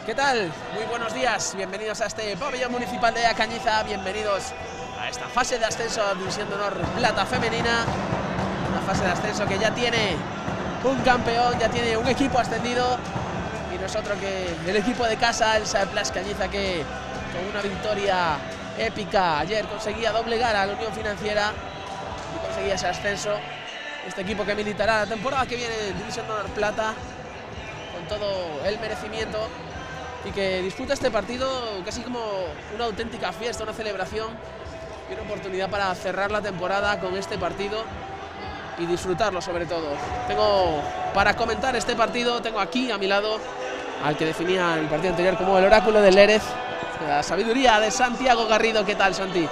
¿Qué tal? Muy buenos días, bienvenidos a este pabellón municipal de Cañiza, bienvenidos a esta fase de ascenso a División de Honor Plata Femenina, una fase de ascenso que ya tiene un campeón, ya tiene un equipo ascendido y nosotros que el equipo de casa, el Saeplas Cañiza, que con una victoria épica ayer conseguía doblegar a la Unión Financiera y conseguía ese ascenso. Este equipo que militará la temporada que viene en División de Honor Plata con todo el merecimiento y que disfruta este partido casi como una auténtica fiesta, una celebración y una oportunidad para cerrar la temporada con este partido y disfrutarlo sobre todo. Tengo para comentar este partido, tengo aquí a mi lado al que definía en el partido anterior como el oráculo del Lérez, la sabiduría de Santiago Garrido. ¿Qué tal, Santi?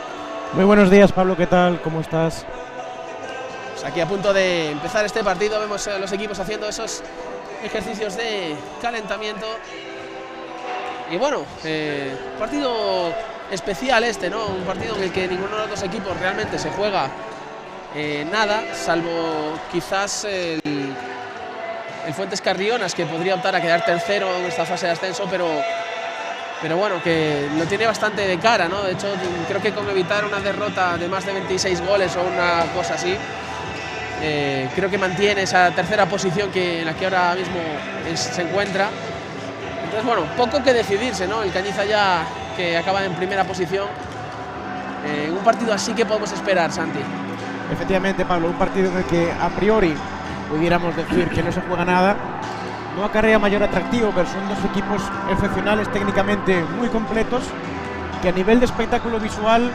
Muy buenos días, Pablo, ¿qué tal? ¿Cómo estás? Pues aquí a punto de empezar este partido, vemos a los equipos haciendo esos ejercicios de calentamiento. Y bueno, partido especial este, ¿no? Un partido en el que ninguno de los dos equipos realmente se juega nada, salvo quizás el Fuentes Carrionas, que podría optar a quedar tercero en esta fase de ascenso, pero bueno, que lo tiene bastante de cara, ¿no? De hecho, creo que con evitar una derrota de más de 26 goles o una cosa así, creo que mantiene esa tercera posición en la que ahora mismo se encuentra. Entonces, bueno, poco que decidirse, ¿no? El Cañiza ya que acaba en primera posición. Un partido así que podemos esperar, Santi. Efectivamente, Pablo, un partido en el que a priori pudiéramos decir que no se juega nada, no acarrea mayor atractivo, pero son dos equipos excepcionales, técnicamente muy completos, que a nivel de espectáculo visual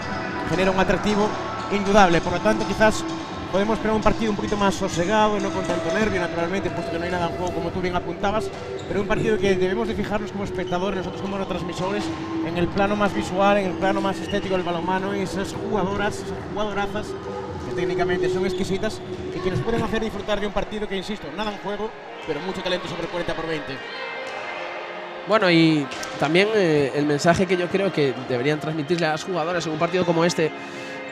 genera un atractivo indudable. Por lo tanto, quizás podemos esperar un partido un poquito más sosegado y no con tanto nervio, naturalmente, puesto que no hay nada en juego, como tú bien apuntabas, pero un partido que debemos de fijarnos como espectadores, nosotros como retransmisores, en el plano más visual, en el plano más estético del balonmano, y esas jugadoras, esas jugadorazas que técnicamente son exquisitas y que nos pueden hacer disfrutar de un partido que, insisto, nada en juego, pero mucho talento sobre 40-20. Bueno, y también el mensaje que yo creo que deberían transmitirle a las jugadoras en un partido como este,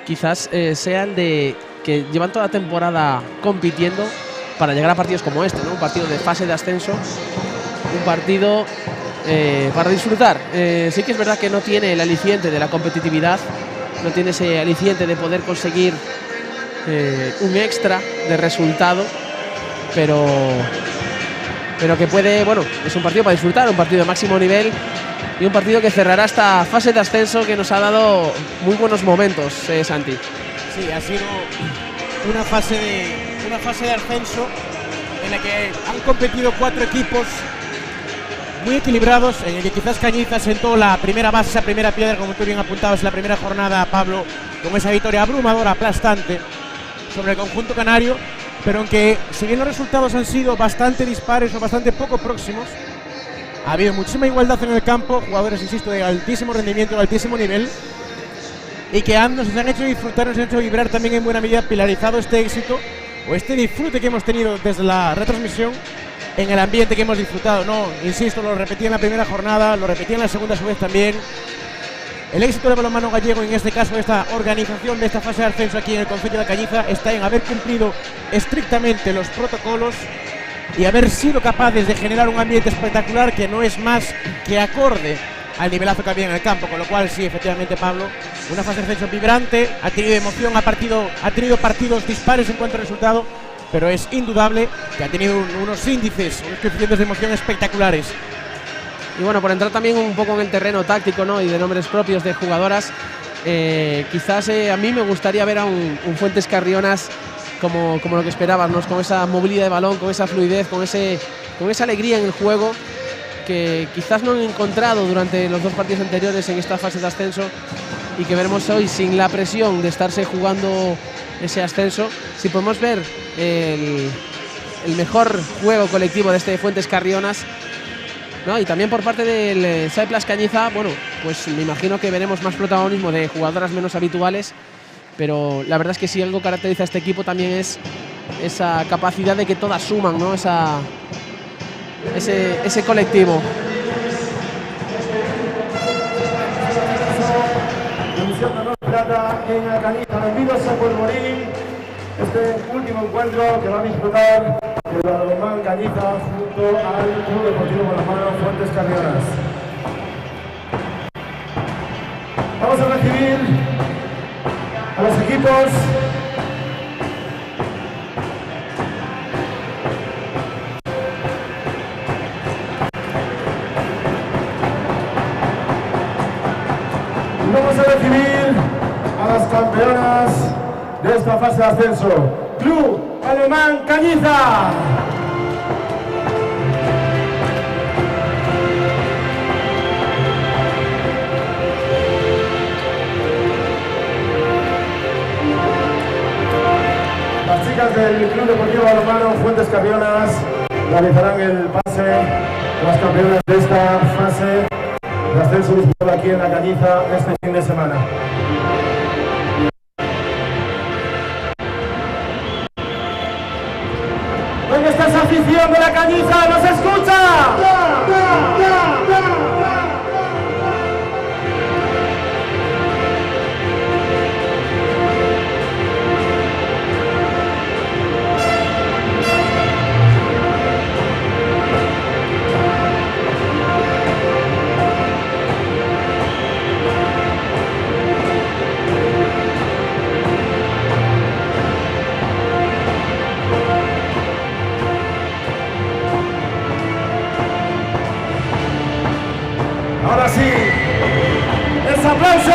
quizás sea el de que llevan toda la temporada compitiendo para llegar a partidos como este, ¿no? Un partido de fase de ascenso, un partido para disfrutar. Sí que es verdad que no tiene el aliciente de la competitividad, no tiene ese aliciente de poder conseguir un extra de resultado, pero que puede, bueno, es un partido para disfrutar, un partido de máximo nivel y un partido que cerrará esta fase de ascenso que nos ha dado muy buenos momentos, Santi. Sí, ha sido una fase de ascenso en la que han competido 4 equipos muy equilibrados, en el que quizás Cañiza sentó la primera base, esa primera piedra, como tú bien apuntabas, en la primera jornada, Pablo, con esa victoria abrumadora, aplastante sobre el conjunto canario, pero aunque si bien los resultados han sido bastante dispares o bastante poco próximos, ha habido muchísima igualdad en el campo, jugadores, insisto, de altísimo rendimiento, de altísimo nivel, y que nos han hecho disfrutar, nos han hecho vibrar también en buena medida, pilarizado este éxito o este disfrute que hemos tenido desde la retransmisión en el ambiente que hemos disfrutado, ¿no? Insisto, lo repetí en la primera jornada, lo repetí en la segunda a su vez también. El éxito del balonmano gallego, en este caso, de esta organización de esta fase de ascenso aquí en el concello de Cañiza, está en haber cumplido estrictamente los protocolos y haber sido capaces de generar un ambiente espectacular que no es más que acorde al nivelazo que había en el campo, con lo cual sí, efectivamente, Pablo, una fase de ascenso vibrante, ha tenido emoción, ha tenido partidos dispares en cuanto a resultado, pero es indudable que ha tenido unos índices, unos coeficientes de emoción espectaculares. Y bueno, por entrar también un poco en el terreno táctico, ¿no? Y de nombres propios de jugadoras, quizás a mí me gustaría ver a un Fuentes Carrionas como lo que esperábamos, con esa movilidad de balón, con esa fluidez, con esa alegría en el juego que quizás no han encontrado durante los 2 partidos anteriores en esta fase de ascenso y que veremos hoy sin la presión de estarse jugando ese ascenso. Si podemos ver el mejor juego colectivo de este Fuentes Carrionas, ¿no? Y también por parte del Saeplas Cañiza, bueno, pues me imagino que veremos más protagonismo de jugadoras menos habituales, pero la verdad es que si algo caracteriza a este equipo también es esa capacidad de que todas suman, ¿no? Ese colectivo. División de Honor Plata en la Cañiza. Bienvenidos a Polvorín, este último encuentro que va a disputar el balonmano Cañiza junto al Club Deportivo Balonmano Fuentes Carrionas. equipos. Vamos a recibir a las campeonas de esta fase de ascenso. Club Balonmán Cañiza. Las chicas del Club Deportivo Balonmano Fuentes Carrionas realizarán el pase a las campeonas de esta fase de ascenso disputado aquí en la Cañiza este fin de semana. ¿Dónde está esa afición de la Cañiza? ¿Nos escucha? Ahora sí, ¡ese aplauso!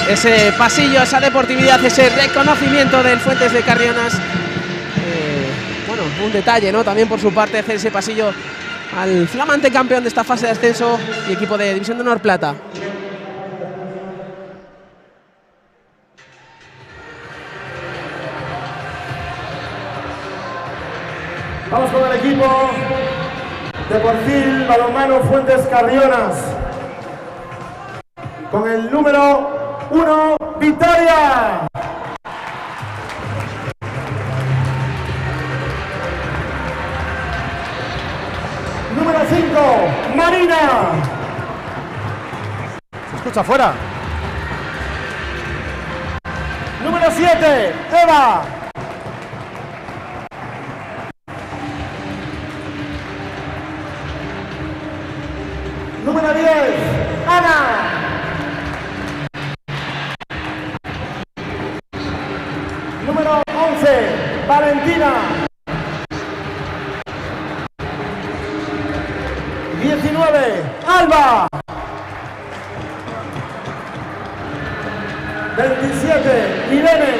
Ese pasillo, esa deportividad, ese reconocimiento del Fuentes de Carrionas. Bueno, un detalle, ¿no? También por su parte hacer ese pasillo al flamante campeón de esta fase de ascenso y equipo de División de Honor Plata. Vamos con el equipo Deportivo Balonmano Fuentes Carrionas. Con el número 1, Victoria. Número 5, Marina. Se escucha afuera. Número 7, Eva. Número 10, Ana. Número 11, Valentina. 19, Alba. 27, Irene.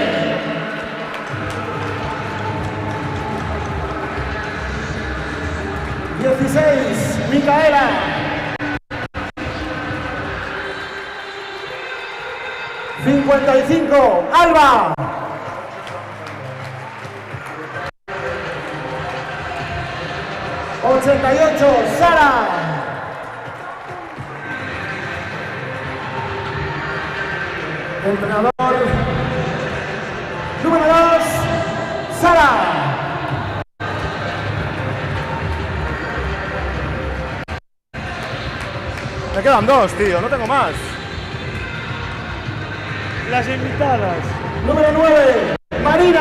16, Micaela. 55, Alba. 88, Sara. Entrenador número 2, Sara. Me quedan 2, tío, no tengo más. Las invitadas. Número 9, Marina.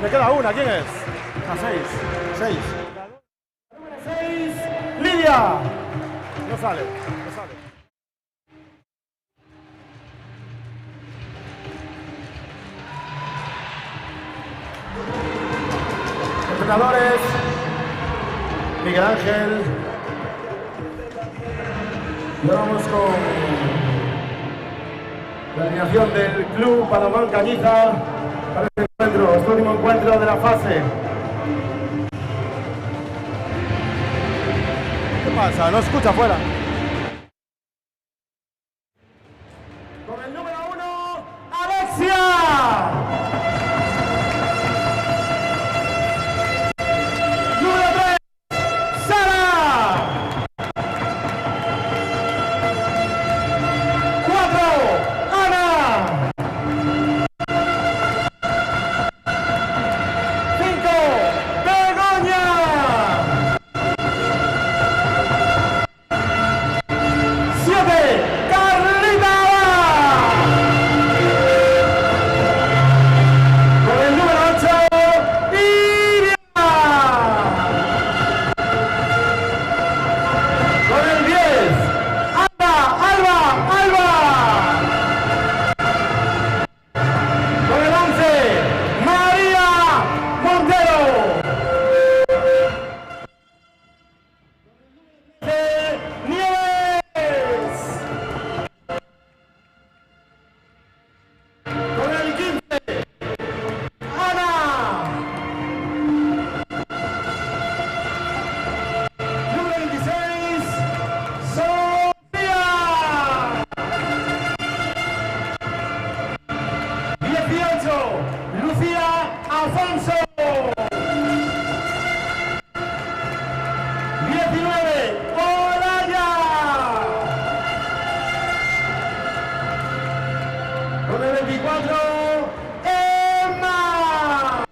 Me queda una, ¿quién es? A 6. Número 6, Lidia. No sale. Entrenadores, Miguel Ángel. Y vamos con la alineación del Club Balonmán Cañiza para este encuentro, este último encuentro de la fase. ¿Qué pasa? No escucha afuera. Con el número 1, Alexia. Número 3, Con el 24, Emma.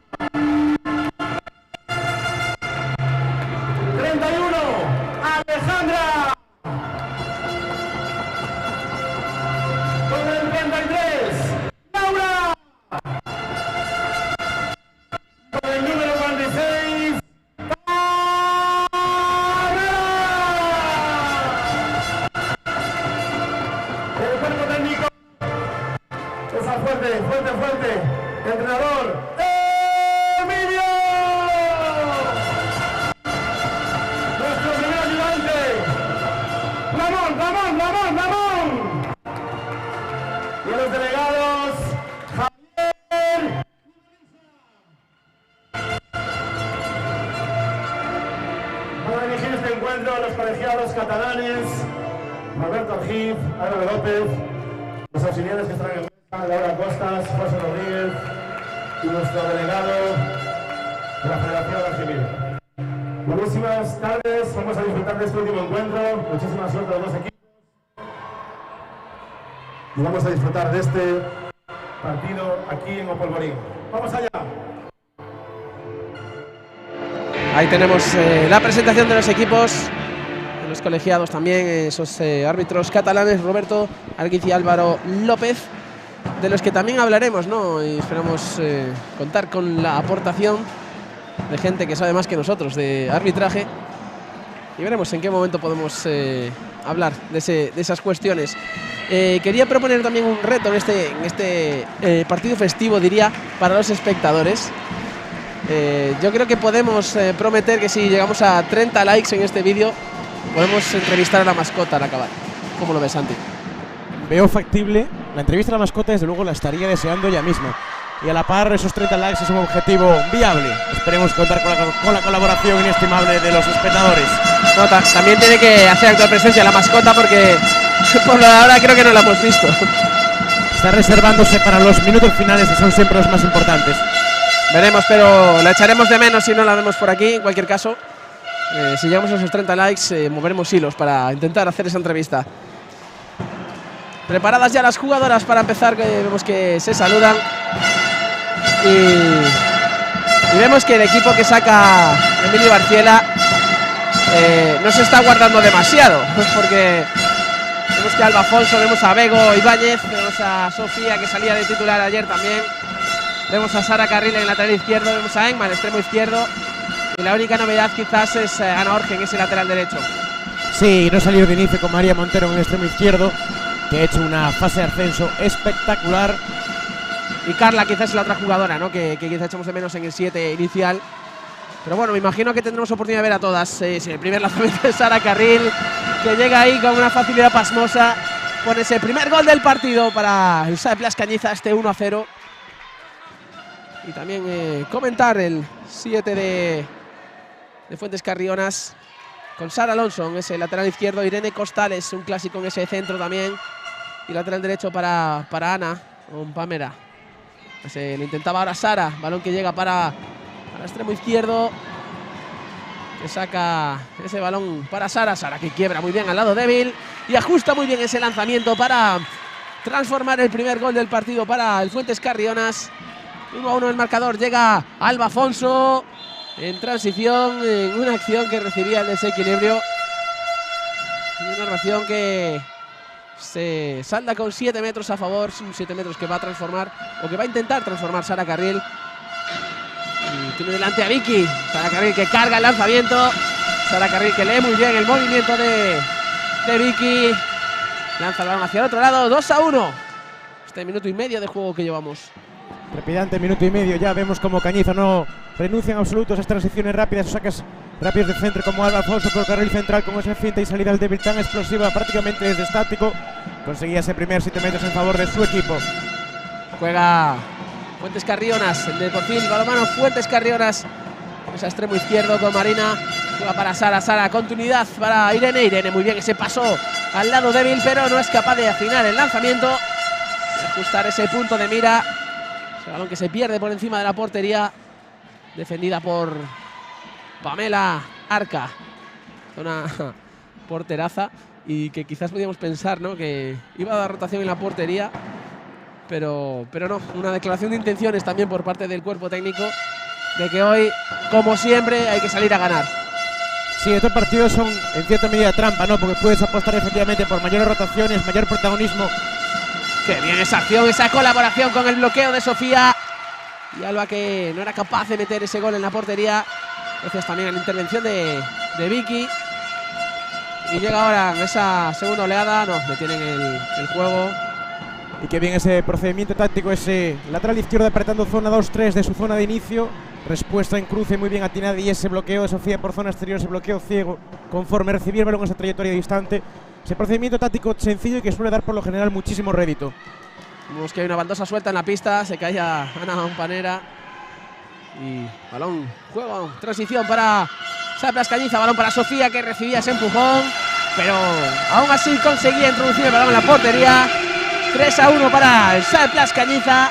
31, Alejandra. Con el 33, Laura. Con el número 46, el cuerpo técnico. Esa fuerte. Entrenador, Emilio. Nuestro primer ayudante, Ramón. Y los delegados, Javier. Para dirigir este encuentro, los colegiados catalanes, Roberto Argif, Álvaro López, los auxiliares que están en mesa, Laura Costas, José Rodríguez y nuestro delegado de la Federación Argimil. Buenísimas tardes, vamos a disfrutar de este último encuentro, muchísima suerte a los dos equipos y vamos a disfrutar de este partido aquí en Opolvorín. ¡Vamos allá! Ahí tenemos la presentación de los equipos, de los colegiados también, esos árbitros catalanes, Roberto Argif y Álvaro López, de los que también hablaremos, ¿no? Y esperamos contar con la aportación de gente que sabe más que nosotros de arbitraje y veremos en qué momento podemos hablar de esas cuestiones. Quería proponer también un reto en este partido festivo, diría, para los espectadores. Yo creo que podemos prometer que si llegamos a 30 likes en este vídeo podemos entrevistar a la mascota al acabar. ¿Cómo lo ves, Santi? Veo factible. La entrevista a la mascota desde luego la estaría deseando ya mismo. Y a la par esos 30 likes es un objetivo viable. Esperemos contar con la colaboración inestimable de los espectadores. No, también tiene que hacer acto de presencia la mascota porque por ahora creo que no la hemos visto. Está reservándose para los minutos finales que son siempre los más importantes. Veremos, pero la echaremos de menos si no la vemos por aquí. En cualquier caso, si llegamos a esos 30 likes, moveremos hilos para intentar hacer esa entrevista. Preparadas ya las jugadoras para empezar, que vemos que se saludan. Y vemos que el equipo que saca Emilio Barciela no se está guardando demasiado, porque vemos que a Alba Afonso, vemos a Bego Ibáñez, vemos a Sofía, que salía de titular ayer también. Vemos a Sara Carril en el lateral izquierdo, vemos a Emma en el extremo izquierdo. Y la única novedad quizás es Ana Orge en ese lateral derecho. Sí, no salir de inicio con María Montero en el extremo izquierdo, que ha hecho una fase de ascenso espectacular. Y Carla quizás es la otra jugadora, ¿no? que quizás echamos de menos en el 7 inicial. Pero bueno, me imagino que tendremos oportunidad de ver a todas. El primer lanzamiento de Sara Carril, que llega ahí con una facilidad pasmosa. Pone ese primer gol del partido para el SAE Plas Cañiza, este 1-0. Y también comentar el 7 de Fuentes Carrionas con Sara Alonso en ese lateral izquierdo. Irene Costales, un clásico en ese centro también. Y lateral derecho para Ana con Pamela. Lo intentaba ahora Sara. Balón que llega para el extremo izquierdo. Que saca ese balón para Sara. Sara que quiebra muy bien al lado débil. Y ajusta muy bien ese lanzamiento para transformar el primer gol del partido para el Fuentes Carrionas. 1-1 el marcador. Llega Alba Afonso en transición, en una acción que recibía el desequilibrio. Y una acción que se salda con 7 metros a favor. 7 metros que va a transformar, o que va a intentar transformar Sara Carril. Y tiene delante a Vicky. Sara Carril que carga el lanzamiento. Sara Carril que lee muy bien el movimiento de Vicky. Lanza el balón hacia el otro lado. 2-1. Este minuto y medio de juego que llevamos. Trepidante minuto y medio, ya vemos como Cañiza no renuncia en absoluto a esas transiciones rápidas, o saques rápidos de centro como Alba Afonso por carril central, con esa finta y salida al débil tan explosiva, prácticamente desde estático. Conseguía ese primer 7 metros en favor de su equipo. Juega Fuentes Carrionas, el Deportivo balonmano Fuentes Carrionas. Ese extremo izquierdo con Marina, que va para Sara. Sara, continuidad para Irene. Irene muy bien, ese paso al lado débil, pero no es capaz de afinar el lanzamiento y ajustar ese punto de mira. Ese balón que se pierde por encima de la portería, defendida por Pamela Arca, una porteraza, y que quizás podíamos pensar, ¿no?, que iba a dar rotación en la portería, pero no, una declaración de intenciones también por parte del cuerpo técnico de que hoy, como siempre, hay que salir a ganar. Sí, estos partidos son en cierta medida trampa, ¿no? Porque puedes apostar efectivamente por mayores rotaciones, mayor protagonismo. Qué bien esa acción, esa colaboración con el bloqueo de Sofía. Y Alba, que no era capaz de meter ese gol en la portería. Gracias también a la intervención de Vicky. Y llega ahora esa segunda oleada. No, detienen el juego. Y qué bien ese procedimiento táctico, ese lateral izquierdo apretando zona 2-3 de su zona de inicio. Respuesta en cruce muy bien atinada y ese bloqueo de Sofía por zona exterior, ese bloqueo ciego conforme recibir el balón en esa trayectoria distante. Ese procedimiento táctico sencillo y que suele dar por lo general muchísimo rédito. Vemos que hay una baldosa suelta en la pista, se cae a Ana Umpanera. Y balón, juego, transición para Sara Plas Cañiza, balón para Sofía, que recibía ese empujón, pero aún así conseguía introducir el balón en la portería. 3-1 para el Sara Plas Cañiza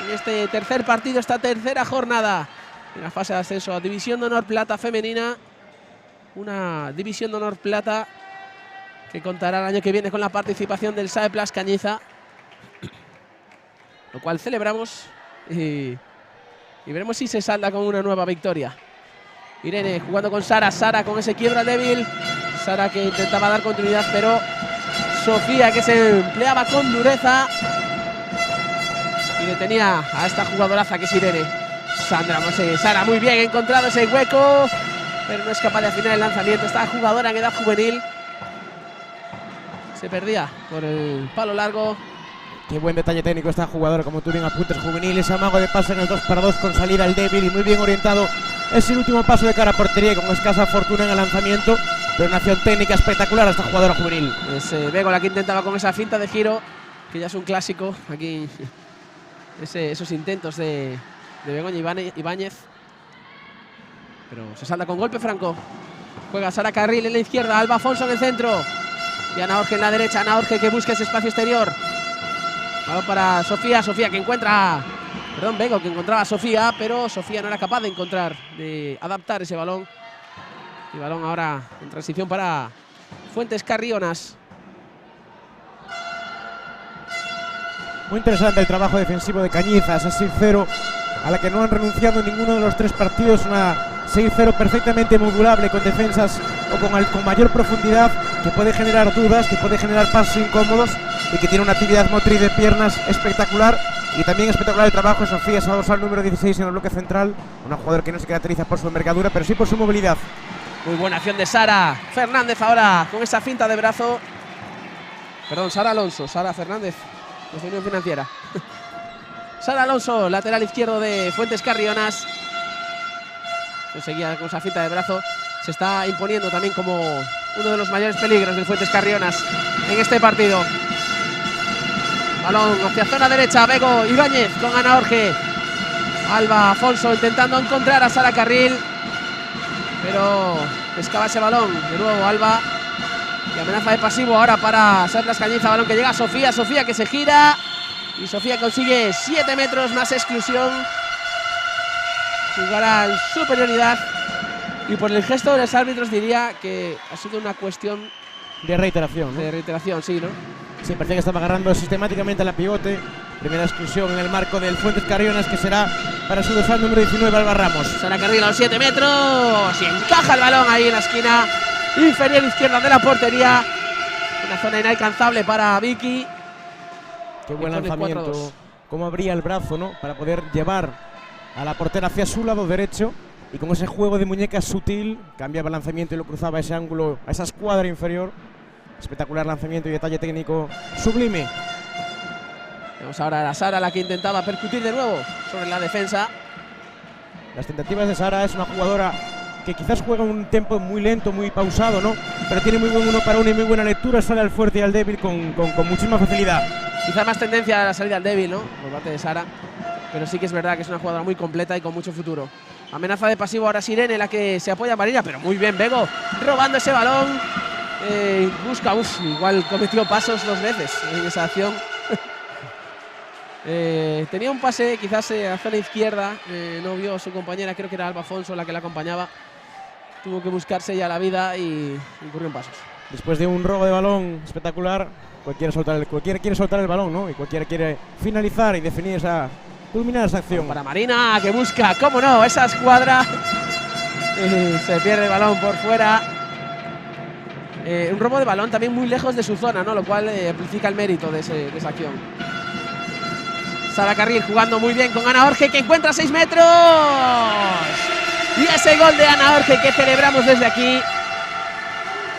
en este tercer partido, esta tercera jornada en la fase de ascenso a División de Honor Plata femenina. Una División de Honor Plata que contará el año que viene con la participación del SAE Plas Cañiza, lo cual celebramos y veremos si se salda con una nueva victoria. Irene jugando con Sara, Sara con ese quiebra débil, Sara que intentaba dar continuidad, pero Sofía que se empleaba con dureza y detenía a esta jugadoraza que es Irene. Sara muy bien, encontrado ese hueco, pero no es capaz de afinar el lanzamiento. Esta jugadora en edad juvenil se perdía por el palo largo. Qué buen detalle técnico esta jugadora, como tú bien apuntas, juvenil. Ese amago de pase en el 2-2 con salida al débil y muy bien orientado. Es el último paso de cara a portería con escasa fortuna en el lanzamiento, pero una acción técnica espectacular a esta jugadora juvenil. Es Bego la que intentaba con esa finta de giro, que ya es un clásico aquí. Esos intentos de Begoña Ibáñez. Pero se salta con golpe franco. Juega Sara Carril en la izquierda, Alba Afonso en el centro. Y Ana Orge en la derecha, Ana Orge que busca ese espacio exterior. Balón para Sofía, Sofía que encuentra... Perdón, Bego que encontraba a Sofía, pero Sofía no era capaz de adaptar ese balón. Y balón ahora en transición para Fuentes Carrionas. Muy interesante el trabajo defensivo de Cañiza, esa 6-0 a la que no han renunciado en ninguno de los tres partidos. Una 6-0 perfectamente modulable con defensas o con mayor profundidad, que puede generar dudas, que puede generar pasos incómodos y que tiene una actividad motriz de piernas espectacular. Y también espectacular el trabajo de Sofía, esa dorsal número 16 en el bloque central. Una jugadora que no se caracteriza por su envergadura, pero sí por su movilidad. Muy buena acción de Sara Fernández ahora con esa finta de brazo. Perdón, Sara Alonso, Sara Fernández, de Unión Financiera. Sara Alonso, lateral izquierdo de Fuentes Carrionas. Conseguía con esa finta de brazo. Se está imponiendo también como uno de los mayores peligros del Fuentes Carrionas en este partido. Balón hacia zona derecha, Bego Ibáñez con Ana Orge. Alba Afonso intentando encontrar a Sara Carril, pero pescaba ese balón. De nuevo Alba. Y amenaza de pasivo ahora para Sara Plas Cañiza. Balón que llega a Sofía, Sofía que se gira. Y Sofía consigue 7 metros más exclusión. Jugará en superioridad. Y por el gesto de los árbitros diría que ha sido una cuestión de reiteración, ¿no? De reiteración, sí, ¿no? Sí, parecía que estaba agarrando sistemáticamente a la pivote. Primera exclusión en el marco del Fuentes Carrionas, que será para su dorsal número 19, Alba Ramos. Sara Carril a los 7 metros. Y encaja el balón ahí en la esquina inferior izquierda de la portería. Una zona inalcanzable para Vicky. Qué buen lanzamiento. Cómo abría el brazo, ¿no? Para poder llevar a la portera hacia su lado derecho. Y con ese juego de muñecas sutil, cambiaba el lanzamiento y lo cruzaba a ese ángulo, a esa escuadra inferior. Espectacular lanzamiento y detalle técnico sublime. Vemos ahora a Sara, la que intentaba percutir de nuevo sobre la defensa. Las tentativas de Sara, es una jugadora que quizás juega un tempo muy lento, muy pausado, ¿no? Pero tiene muy buen uno para uno y muy buena lectura, sale al fuerte y al débil con muchísima facilidad. Quizás más tendencia a la salida al débil, ¿no? Por parte de Sara. Pero sí que es verdad que es una jugadora muy completa y con mucho futuro. Amenaza de pasivo ahora Irene, la que se apoya a Marina, pero muy bien Bego, robando ese balón. Busca, igual cometió pasos 2 veces en esa acción. Tenía un pase quizás a zona izquierda, no vio a su compañera, creo que era Alba Afonso la que la acompañaba. Tuvo que buscarse ya la vida y incurrió en pasos. Después de un robo de balón espectacular, Cualquiera quiere soltar el balón, ¿no? Y cualquiera quiere finalizar y definir culminar esa acción. Para Marina, que busca, cómo no, esa escuadra. Se pierde el balón por fuera. Un robo de balón también muy lejos de su zona, ¿no? Lo cual amplifica el mérito de esa acción. Sara Carril jugando muy bien con Ana Orge, que encuentra 6 metros. Y ese gol de Ana Orge que celebramos desde aquí.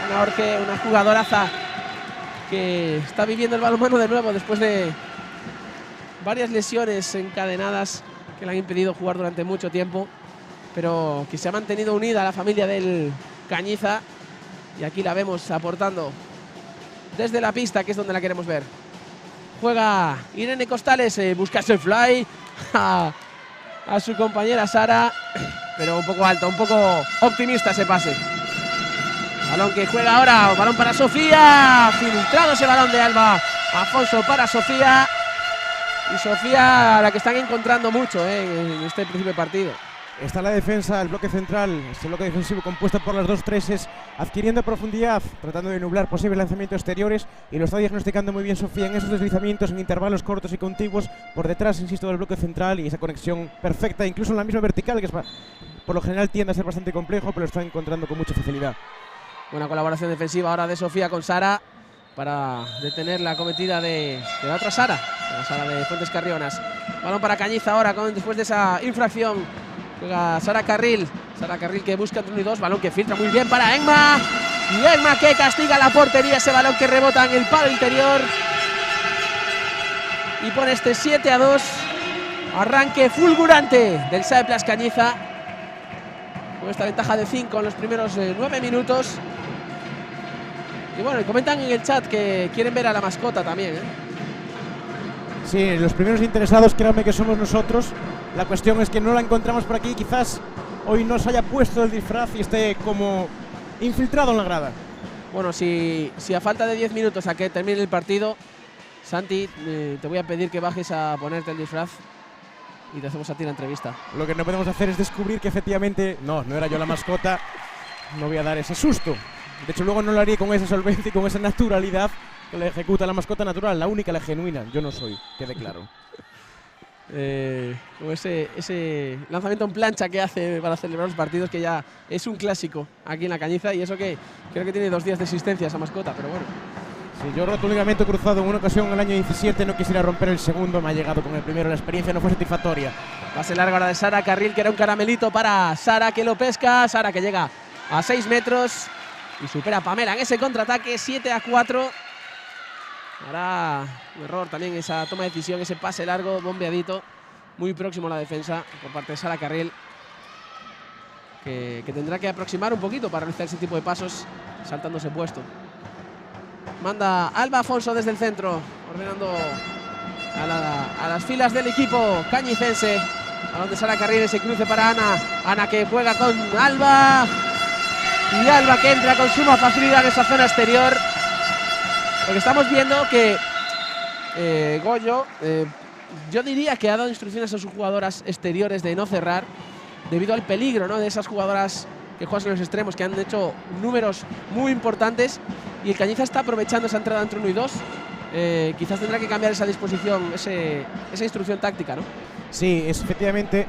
Ana Orge, una jugadoraza que está viviendo el balonmano de nuevo después de varias lesiones encadenadas que le han impedido jugar durante mucho tiempo, pero que se ha mantenido unida a la familia del Cañiza, y aquí la vemos aportando desde la pista, que es donde la queremos ver. Juega Irene Costales, busca ese fly a su compañera Sara, pero un poco alto, un poco optimista ese pase. Balón que juega ahora, balón para Sofía, filtrado ese balón de Alba Afonso para Sofía. Y Sofía, la que están encontrando mucho en este principio de partido. Está la defensa, el bloque central, este bloque defensivo compuesto por las 2 treses, adquiriendo profundidad, tratando de nublar posibles lanzamientos exteriores, y lo está diagnosticando muy bien Sofía en esos deslizamientos en intervalos cortos y contiguos por detrás, insisto, del bloque central, y esa conexión perfecta, incluso en la misma vertical, que por lo general tiende a ser bastante complejo, pero lo está encontrando con mucha facilidad. Buena colaboración defensiva ahora de Sofía con Sara para detener la cometida de la otra Sara, la Sara de Fuentes Carrionas. Balón para Cañiza ahora, después de esa infracción. Juega Sara Carril que busca entre 1 y 2, balón que filtra muy bien para Emma. Y Emma que castiga la portería, ese balón que rebota en el palo interior. Y pone este 7-2. Arranque fulgurante del SAE Plas Cañiza, con esta ventaja de 5 en los primeros 9 minutos. Y bueno, comentan en el chat que quieren ver a la mascota también, ¿eh? Sí, los primeros interesados, créanme que somos nosotros. La cuestión es que no la encontramos por aquí. Quizás hoy no se haya puesto el disfraz y esté como infiltrado en la grada. Bueno, si a falta de 10 minutos a que termine el partido, Santi, te voy a pedir que bajes a ponerte el disfraz y te hacemos a ti la entrevista. Lo que no podemos hacer es descubrir que efectivamente no era yo la mascota. No voy a dar ese susto. De hecho, luego no lo haría con esa solvencia y con esa naturalidad que le ejecuta la mascota natural, la única, la genuina. Yo no soy, quede claro. Como ese lanzamiento en plancha que hace para celebrar los partidos, que ya es un clásico aquí en la Cañiza, y eso que creo que tiene 2 días de existencia esa mascota, pero bueno. Sí, yo roto un ligamento cruzado en una ocasión en el año 17, no quisiera romper el segundo, me ha llegado con el primero, la experiencia no fue satisfactoria. Pase largo ahora de Sara Carril, que era un caramelito para Sara, que lo pesca. Sara que llega a 6 metros y supera a Pamela en ese contraataque, 7-4. Ahora un error también esa toma de decisión, ese pase largo, bombeadito, muy próximo a la defensa por parte de Sara Carril, que tendrá que aproximar un poquito para realizar ese tipo de pasos, saltándose puesto. Manda Alba Afonso desde el centro, ordenando a las filas del equipo cañicense. A donde Sara Carril, ese cruce para Ana. Ana que juega con Alba. Y Alba que entra con suma facilidad en esa zona exterior. Porque estamos viendo que Goyo, yo diría que ha dado instrucciones a sus jugadoras exteriores de no cerrar, debido al peligro, ¿no?, de esas jugadoras que juegan en los extremos, que han hecho números muy importantes, y el Cañiza está aprovechando esa entrada entre 1 y 2. Quizás tendrá que cambiar esa disposición, esa instrucción táctica, ¿no? Sí, es efectivamente.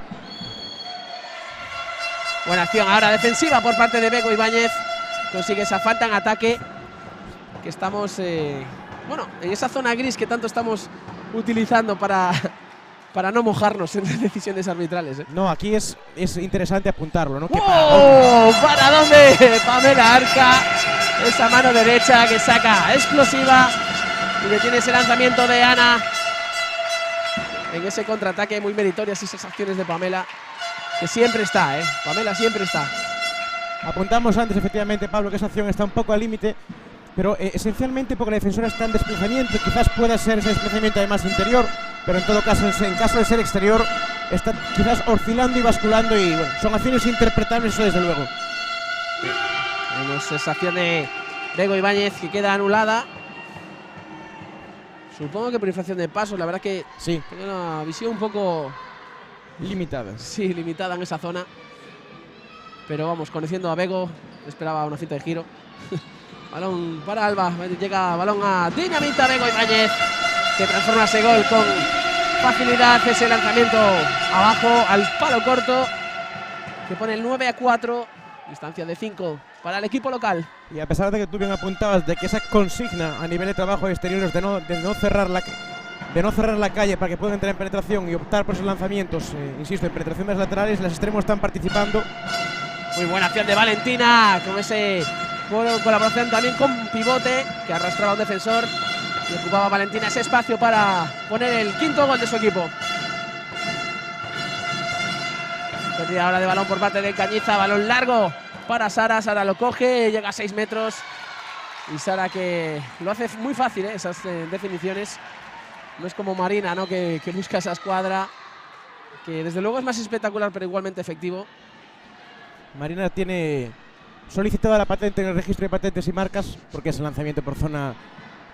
Buena acción ahora defensiva por parte de Bego Ibáñez. Consigue esa falta en ataque. Que estamos, bueno, en esa zona gris que tanto estamos utilizando para no mojarnos en las decisiones arbitrales, ¿eh? No, aquí es interesante apuntarlo, ¿no? ¡Oh! ¿Para dónde? Pamela Arca. Esa mano derecha que saca explosiva y detiene ese lanzamiento de Ana. En ese contraataque muy meritorias esas acciones de Pamela, que siempre está, Pamela siempre está. Apuntamos antes, efectivamente, Pablo, que esa acción está un poco al límite, pero esencialmente porque la defensora está en desplazamiento. Quizás pueda ser ese desplazamiento además interior, pero en todo caso, en caso de ser exterior, está quizás oscilando y basculando, y bueno, son acciones interpretables, eso desde luego. Vemos esa acción de Bego Ibáñez que queda anulada. Supongo que por infracción de pasos, la verdad que sí, tiene una visión un poco limitada. Sí, limitada en esa zona. Pero vamos, conociendo a Bego, esperaba una cinta de giro. Balón para Alba. Llega balón a Dinamita Bego Ibáñez, que transforma ese gol con facilidad. Ese lanzamiento abajo al palo corto, que pone el 9-4. Distancia de 5 para el equipo local. Y a pesar de que tú bien apuntabas de que esa consigna a nivel de trabajo de exteriores de no cerrar la calle para que puedan entrar en penetración y optar por esos lanzamientos, insisto, en penetración de las laterales, los extremos están participando. Muy buena acción de Valentina, con ese colaboración también con pivote, que arrastraba a un defensor y ocupaba Valentina ese espacio para poner el quinto gol de su equipo. Pérdida ahora de balón por parte de Cañiza, balón largo para Sara. Sara lo coge, llega a 6 metros. Y Sara, que lo hace muy fácil, esas definiciones. No es como Marina, ¿no? que busca esa escuadra, que desde luego es más espectacular, pero igualmente efectivo. Marina tiene solicitada la patente en el registro de patentes y marcas, porque es el lanzamiento por zona,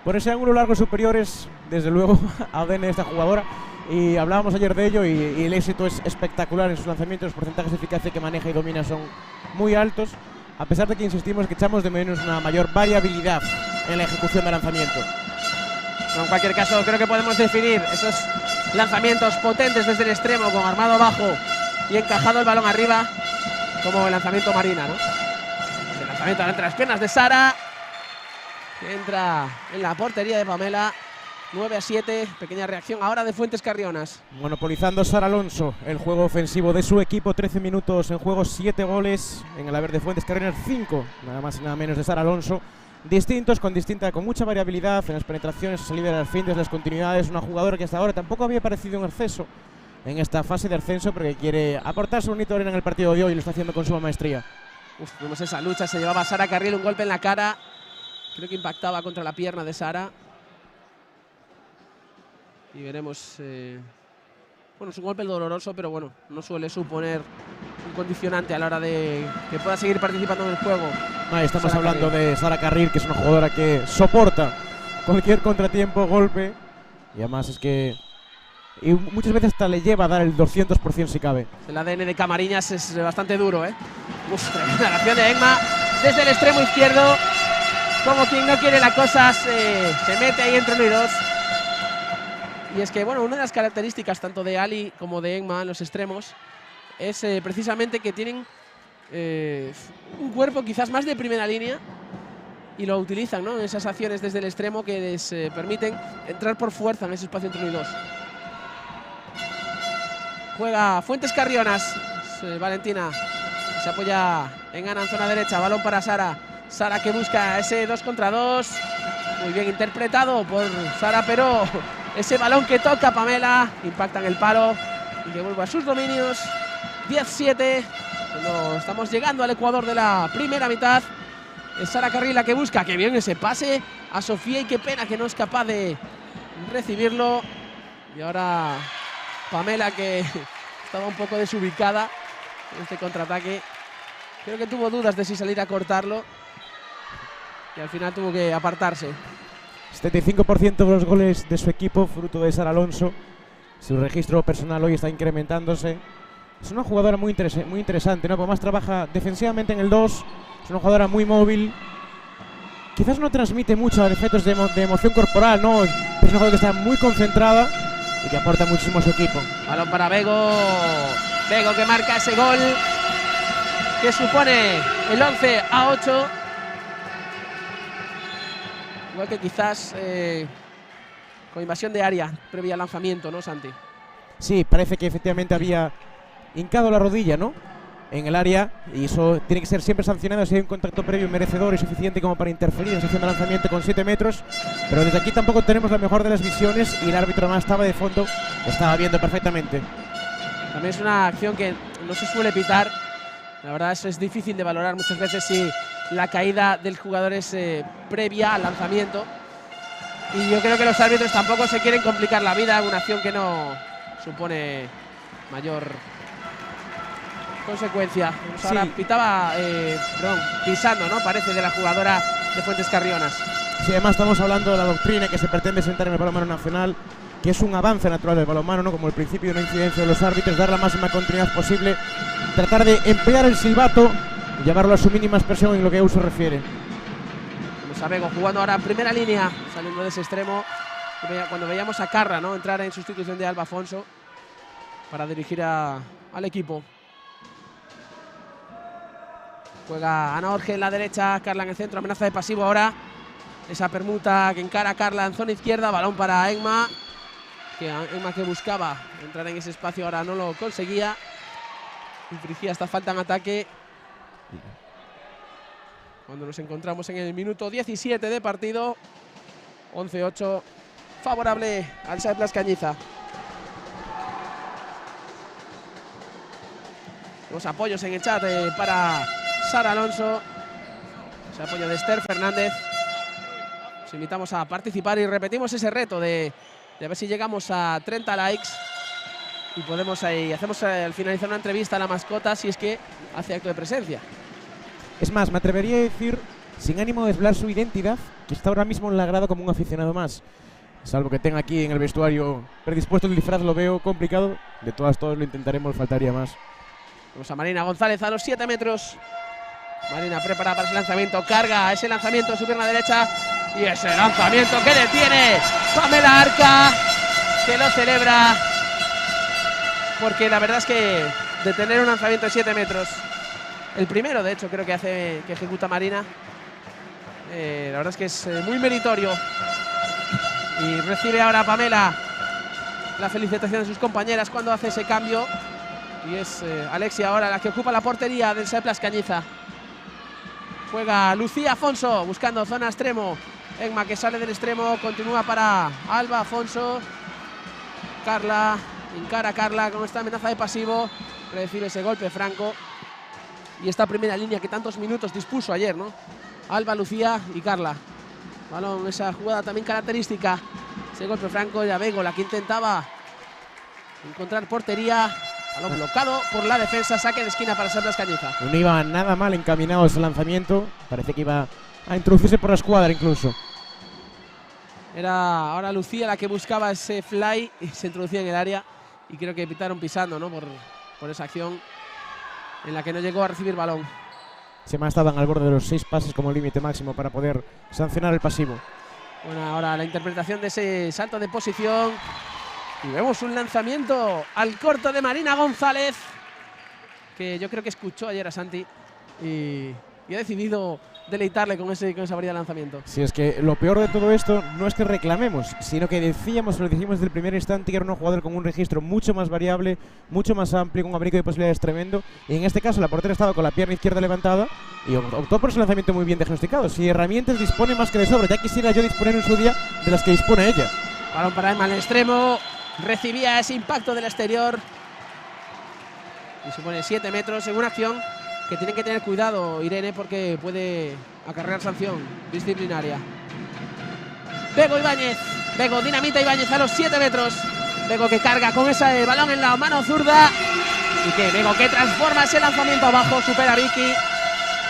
por ese ángulo largo superior es desde luego ADN de esta jugadora. Y hablábamos ayer de ello, y el éxito es espectacular en sus lanzamientos. Los porcentajes de eficacia que maneja y domina son muy altos, a pesar de que insistimos que echamos de menos una mayor variabilidad en la ejecución del lanzamiento. No, en cualquier caso, creo que podemos definir esos lanzamientos potentes desde el extremo, con armado abajo y encajado el balón arriba, como el lanzamiento Marina, ¿no? El lanzamiento entre las piernas de Sara, que entra en la portería de Pamela. 9-7, pequeña reacción ahora de Fuentes Carrionas. Monopolizando Sara Alonso el juego ofensivo de su equipo. 13 minutos en juego, 7 goles en el haber de Fuentes Carrionas, 5 nada más y nada menos de Sara Alonso. Distintos, con mucha variabilidad en las penetraciones, salida de las fintas, las continuidades. Una jugadora que hasta ahora tampoco había aparecido en exceso en esta fase de ascenso, pero que quiere aportar su bonito arena en el partido de hoy y lo está haciendo con suma maestría. Vemos esa lucha, se llevaba Sara Carril un golpe en la cara. Creo que impactaba contra la pierna de Sara. Y veremos, bueno, es un golpe doloroso, pero bueno, no suele suponer un condicionante a la hora de que pueda seguir participando en el juego. Ahí estamos hablando de Sara Carril, que es una jugadora que soporta cualquier contratiempo, golpe, y además es que muchas veces hasta le lleva a dar el 200% si cabe. El ADN de Camariñas es bastante duro, tremenda la acción de Egma desde el extremo izquierdo, como quien no quiere la cosa, se mete ahí entre 1 y 2. Y es que, bueno, una de las características tanto de Ali como de Egma en los extremos es precisamente que tienen un cuerpo quizás más de primera línea y lo utilizan, ¿no?, en esas acciones desde el extremo que les permiten entrar por fuerza en ese espacio entre 1 y 2. Juega Fuentes Carrionas, Valentina se apoya en Ana en zona derecha, balón para Sara. Sara, que busca ese 2 contra 2, muy bien interpretado por Sara, pero ese balón que toca Pamela impacta en el palo y que vuelve a sus dominios. 10-7, cuando estamos llegando al Ecuador de la primera mitad. Es Sara Carril la que busca, que bien ese pase a Sofía, y qué pena que no es capaz de recibirlo. Y ahora Pamela, que estaba un poco desubicada en este contraataque. Creo que tuvo dudas de si salir a cortarlo y al final tuvo que apartarse. 75% de los goles de su equipo, fruto de Sara Alonso. Su registro personal hoy está incrementándose. Es una jugadora muy interesante, ¿no? Porque más trabaja defensivamente en el 2. Es una jugadora muy móvil. Quizás no transmite mucho efectos de emoción corporal, ¿no? Es una jugadora que está muy concentrada y que aporta muchísimo a su equipo. Balón para Bego. Bego, que marca ese gol que supone el 11-8. Igual que quizás con invasión de área previa al lanzamiento, ¿no, Santi? Sí, parece que efectivamente había hincado la rodilla, ¿no?, en el área, y eso tiene que ser siempre sancionado si hay un contacto previo merecedor y suficiente como para interferir en sección de lanzamiento con 7 metros. Pero desde aquí tampoco tenemos la mejor de las visiones y el árbitro más estaba de fondo, estaba viendo perfectamente. También es una acción que no se suele pitar. La verdad es difícil de valorar muchas veces si la caída del jugador es previa al lanzamiento. Y yo creo que los árbitros tampoco se quieren complicar la vida en una acción que no supone mayor consecuencia. Sí. Ahora pitaba, pisando, ¿no?, parece, de la jugadora de Fuentes Carrionas. Sí, además estamos hablando de la doctrina que se pretende sentar en el balonmano nacional, que es un avance natural del balonmano, ¿no?, como el principio de una incidencia de los árbitros, dar la máxima continuidad posible, tratar de emplear el silbato y llevarlo a su mínima expresión en lo que a uso refiere. Pues a Bego jugando ahora en primera línea, saliendo de ese extremo. Cuando veíamos a Carra, ¿no?, entrar en sustitución de Alba Afonso para dirigir al equipo. Juega Ana Orge en la derecha, Carla en el centro, amenaza de pasivo ahora. Esa permuta que encara a Carla en zona izquierda, balón para Emma. Emma que buscaba entrar en ese espacio, ahora no lo conseguía. Infringía esta falta en ataque. Cuando nos encontramos en el minuto 17 de partido. 11-8, favorable al SAE Plas Cañiza. Los apoyos en el chat para Sara Alonso. Ese apoyo de Esther Fernández. Os invitamos a participar y repetimos ese reto de a ver si llegamos a 30 likes y podemos ahí, hacemos al finalizar una entrevista a la mascota si es que hace acto de presencia. Es más, me atrevería a decir, sin ánimo de desvelar su identidad, que está ahora mismo en la grada como un aficionado más. Salvo que tenga aquí en el vestuario predispuesto el disfraz, lo veo complicado. De todos lo intentaremos, faltaría más. Vamos a Marina González a los 7 metros. Marina preparada para ese lanzamiento, carga ese lanzamiento, su pierna derecha. Y ese lanzamiento que detiene Pamela Arca, que lo celebra. Porque la verdad es que detener un lanzamiento de 7 metros, el primero de hecho creo que ejecuta Marina, la verdad es que es muy meritorio. Y recibe ahora Pamela la felicitación de sus compañeras cuando hace ese cambio. Y es Alexia ahora la que ocupa la portería del SAE Plas Cañiza. Juega Lucía Afonso buscando zona extremo. Emma que sale del extremo, continúa para Alba Afonso. Carla, encara a Carla con esta amenaza de pasivo. Recibe ese golpe franco. Y esta primera línea que tantos minutos dispuso ayer, ¿no? Alba, Lucía y Carla. Balón, esa jugada también característica. Ese golpe franco de Bego, la que intentaba encontrar portería. Balón bloqueado por la defensa, saque de esquina para SAE Plas Cañiza. No iba nada mal encaminado ese lanzamiento. Parece que iba a introducirse por la escuadra incluso. Era ahora Lucía la que buscaba ese fly y se introducía en el área. Y creo que pitaron pisando, ¿no?, por esa acción en la que no llegó a recibir balón. Se me estaban al borde de los 6 pases como límite máximo para poder sancionar el pasivo. Bueno, ahora la interpretación de ese salto de posición. Y vemos un lanzamiento al corto de Marina González, que yo creo que escuchó ayer a Santi y ha decidido deleitarle con esa variedad de lanzamiento. Si es que lo peor de todo esto no es que reclamemos, sino que lo dijimos desde el primer instante que era un jugador con un registro mucho más variable, mucho más amplio, con un abanico de posibilidades tremendo. Y en este caso la portera estaba con la pierna izquierda levantada y optó por ese lanzamiento muy bien diagnosticado. Si herramientas dispone más que de sobra, ya quisiera yo disponer en su día de las que dispone ella. Balón para Emma al extremo, recibía ese impacto del exterior y supone 7 metros en una acción que tienen que tener cuidado, Irene, porque puede acarrear sanción disciplinaria. Bego Ibáñez, Bego dinamita Ibáñez a los 7 metros. Bego que carga con ese balón en la mano zurda y que Bego que transforma ese lanzamiento abajo, supera a Vicky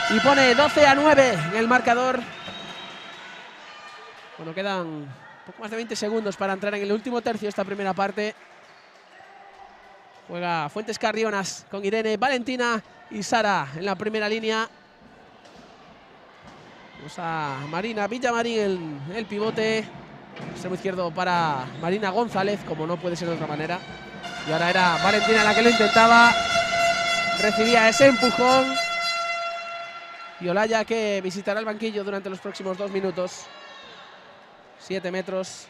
y pone 12-9 en el marcador. Bueno, quedan poco más de 20 segundos para entrar en el último tercio de esta primera parte. Juega Fuentes Carrionas con Irene, Valentina y Sara en la primera línea. Vamos a Marina Villamarín, el pivote. Extremo izquierdo para Marina González, como no puede ser de otra manera. Y ahora era Valentina la que lo intentaba. Recibía ese empujón. Y Olaya que visitará el banquillo durante los próximos 2 minutos. 7 metros.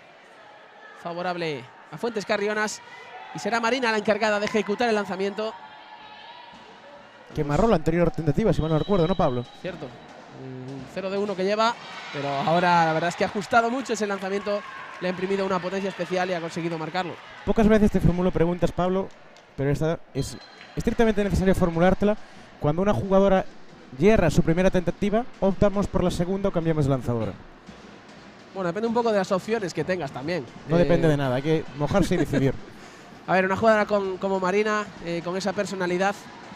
Favorable a Fuentes Carrionas. Y será Marina la encargada de ejecutar el lanzamiento. Que marró la anterior tentativa, si mal no recuerdo, ¿no, Pablo? Cierto. 0 de 1 que lleva, pero ahora la verdad es que ha ajustado mucho ese lanzamiento. Le ha imprimido una potencia especial y ha conseguido marcarlo. Pocas veces te formulo preguntas, Pablo, pero esta es estrictamente necesario formulártela. Cuando una jugadora hierra su primera tentativa, optamos por la segunda o cambiamos de lanzadora. Bueno, depende un poco de las opciones que tengas también. No depende de nada, hay que mojarse y decidir. A ver, una jugadora como Marina, con esa personalidad,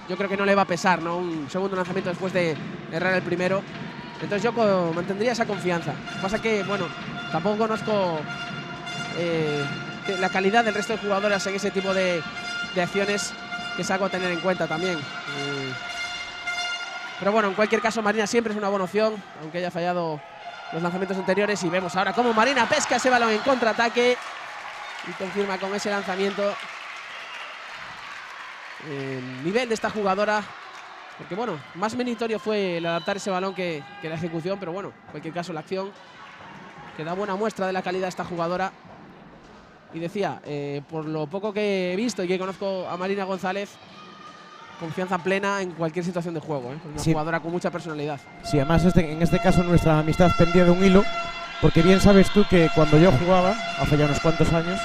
yo creo que no le va a pesar, ¿no?, un segundo lanzamiento después de errar el primero. Entonces yo mantendría esa confianza. Lo que pasa es que, bueno, tampoco conozco la calidad del resto de jugadoras en ese tipo de acciones, que es algo a tener en cuenta también. Pero bueno, en cualquier caso, Marina siempre es una buena opción, aunque haya fallado los lanzamientos anteriores. Y vemos ahora cómo Marina pesca ese balón en contraataque y confirma con ese lanzamiento el nivel de esta jugadora. Porque bueno, más meritorio fue el adaptar ese balón que la ejecución, pero bueno, en cualquier caso la acción que da buena muestra de la calidad de esta jugadora. Y decía, por lo poco que he visto y que conozco a Marina González, confianza plena en cualquier situación de juego, una jugadora con mucha personalidad. Sí, además en este caso nuestra amistad pendía de un hilo, porque bien sabes tú que cuando yo jugaba, hace ya unos cuantos años,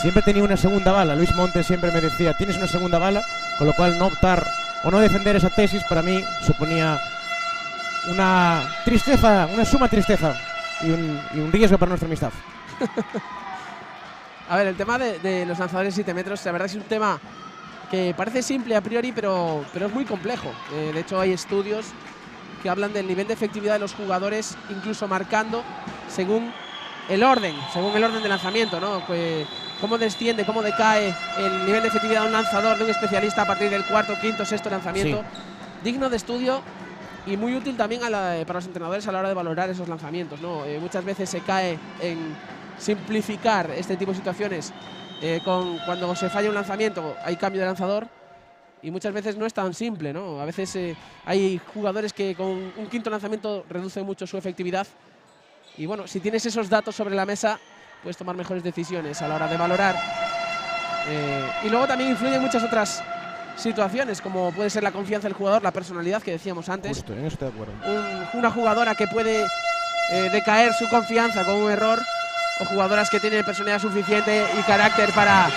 siempre tenía una segunda bala. Luis Montes siempre me decía, tienes una segunda bala, con lo cual no optar o no defender esa tesis para mí suponía una tristeza, una suma tristeza y un riesgo para nuestra amistad. A ver, el tema de los lanzadores de 7 metros, la verdad es un tema que parece simple a priori, pero es muy complejo. De hecho, hay estudios que hablan del nivel de efectividad de los jugadores, incluso marcando según el orden de lanzamiento, ¿no? Cómo desciende, cómo decae el nivel de efectividad de un lanzador, de un especialista a partir del cuarto, quinto, sexto lanzamiento. Sí. Digno de estudio y muy útil también para los entrenadores a la hora de valorar esos lanzamientos, ¿no? Muchas veces se cae en simplificar este tipo de situaciones. Cuando se falla un lanzamiento hay cambio de lanzador y muchas veces no es tan simple, ¿no? A veces hay jugadores que con un quinto lanzamiento reducen mucho su efectividad. Y bueno, si tienes esos datos sobre la mesa, puedes tomar mejores decisiones a la hora de valorar. Y luego también influyen muchas otras situaciones, como puede ser la confianza del jugador, la personalidad que decíamos antes. Justo, en eso estoy de acuerdo. Una jugadora que puede decaer su confianza con un error, o jugadoras que tienen personalidad suficiente y carácter para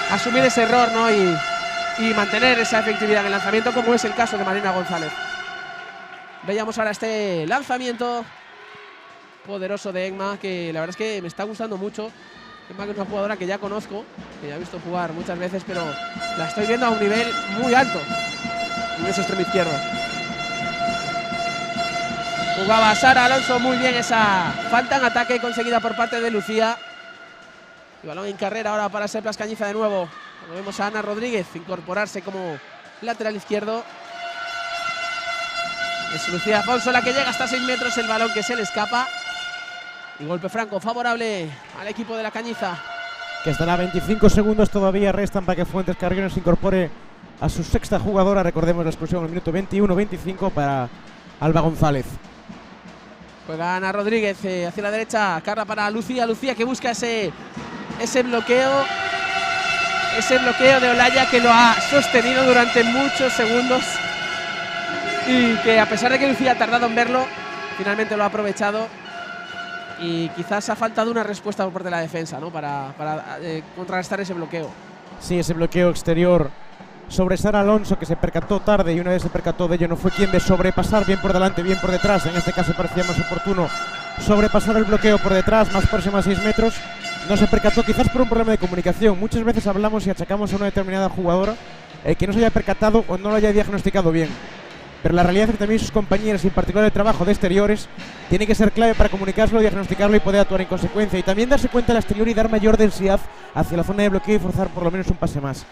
asumir ese error, ¿no? y mantener esa efectividad en el lanzamiento, como es el caso de Marina González. Veíamos ahora este lanzamiento poderoso de Emma, que la verdad es que me está gustando mucho. Emma, que es una jugadora que ya conozco, que ya he visto jugar muchas veces, pero la estoy viendo a un nivel muy alto en ese extremo izquierdo. Jugaba Sara Alonso muy bien esa falta en ataque conseguida por parte de Lucía. Y balón en carrera ahora para Seplas Cañiza de nuevo. Cuando vemos a Ana Rodríguez incorporarse como lateral izquierdo. Es Lucía Afonso la que llega hasta 6 metros, el balón que se le escapa. Y golpe franco favorable al equipo de la Cañiza. Que estará 25 segundos todavía restan para que Fuentes Carrión se incorpore a su sexta jugadora. Recordemos la expulsión en el minuto 21-25 para Alba González. Juega Ana Rodríguez hacia la derecha, carga para Lucía. Lucía que busca ese bloqueo. Ese bloqueo de Olaya, que lo ha sostenido durante muchos segundos. Y que a pesar de que Lucía ha tardado en verlo, finalmente lo ha aprovechado. Y quizás ha faltado una respuesta por parte de la defensa, ¿no? Para contrarrestar ese bloqueo. Sí, ese bloqueo exterior sobre Sara Alonso, que se percató tarde, y una vez se percató de ello no fue quien de sobrepasar bien por delante, bien por detrás. En este caso parecía más oportuno sobrepasar el bloqueo por detrás, más próximo a 6 metros. No se percató, quizás por un problema de comunicación. Muchas veces hablamos y achacamos a una determinada jugadora que no se haya percatado o no lo haya diagnosticado bien. Pero la realidad es que también sus compañeras, y en particular el trabajo de exteriores, tiene que ser clave para comunicarlo, diagnosticarlo y poder actuar en consecuencia. Y también darse cuenta del exterior y dar mayor densidad hacia la zona de bloqueo y forzar por lo menos un pase más.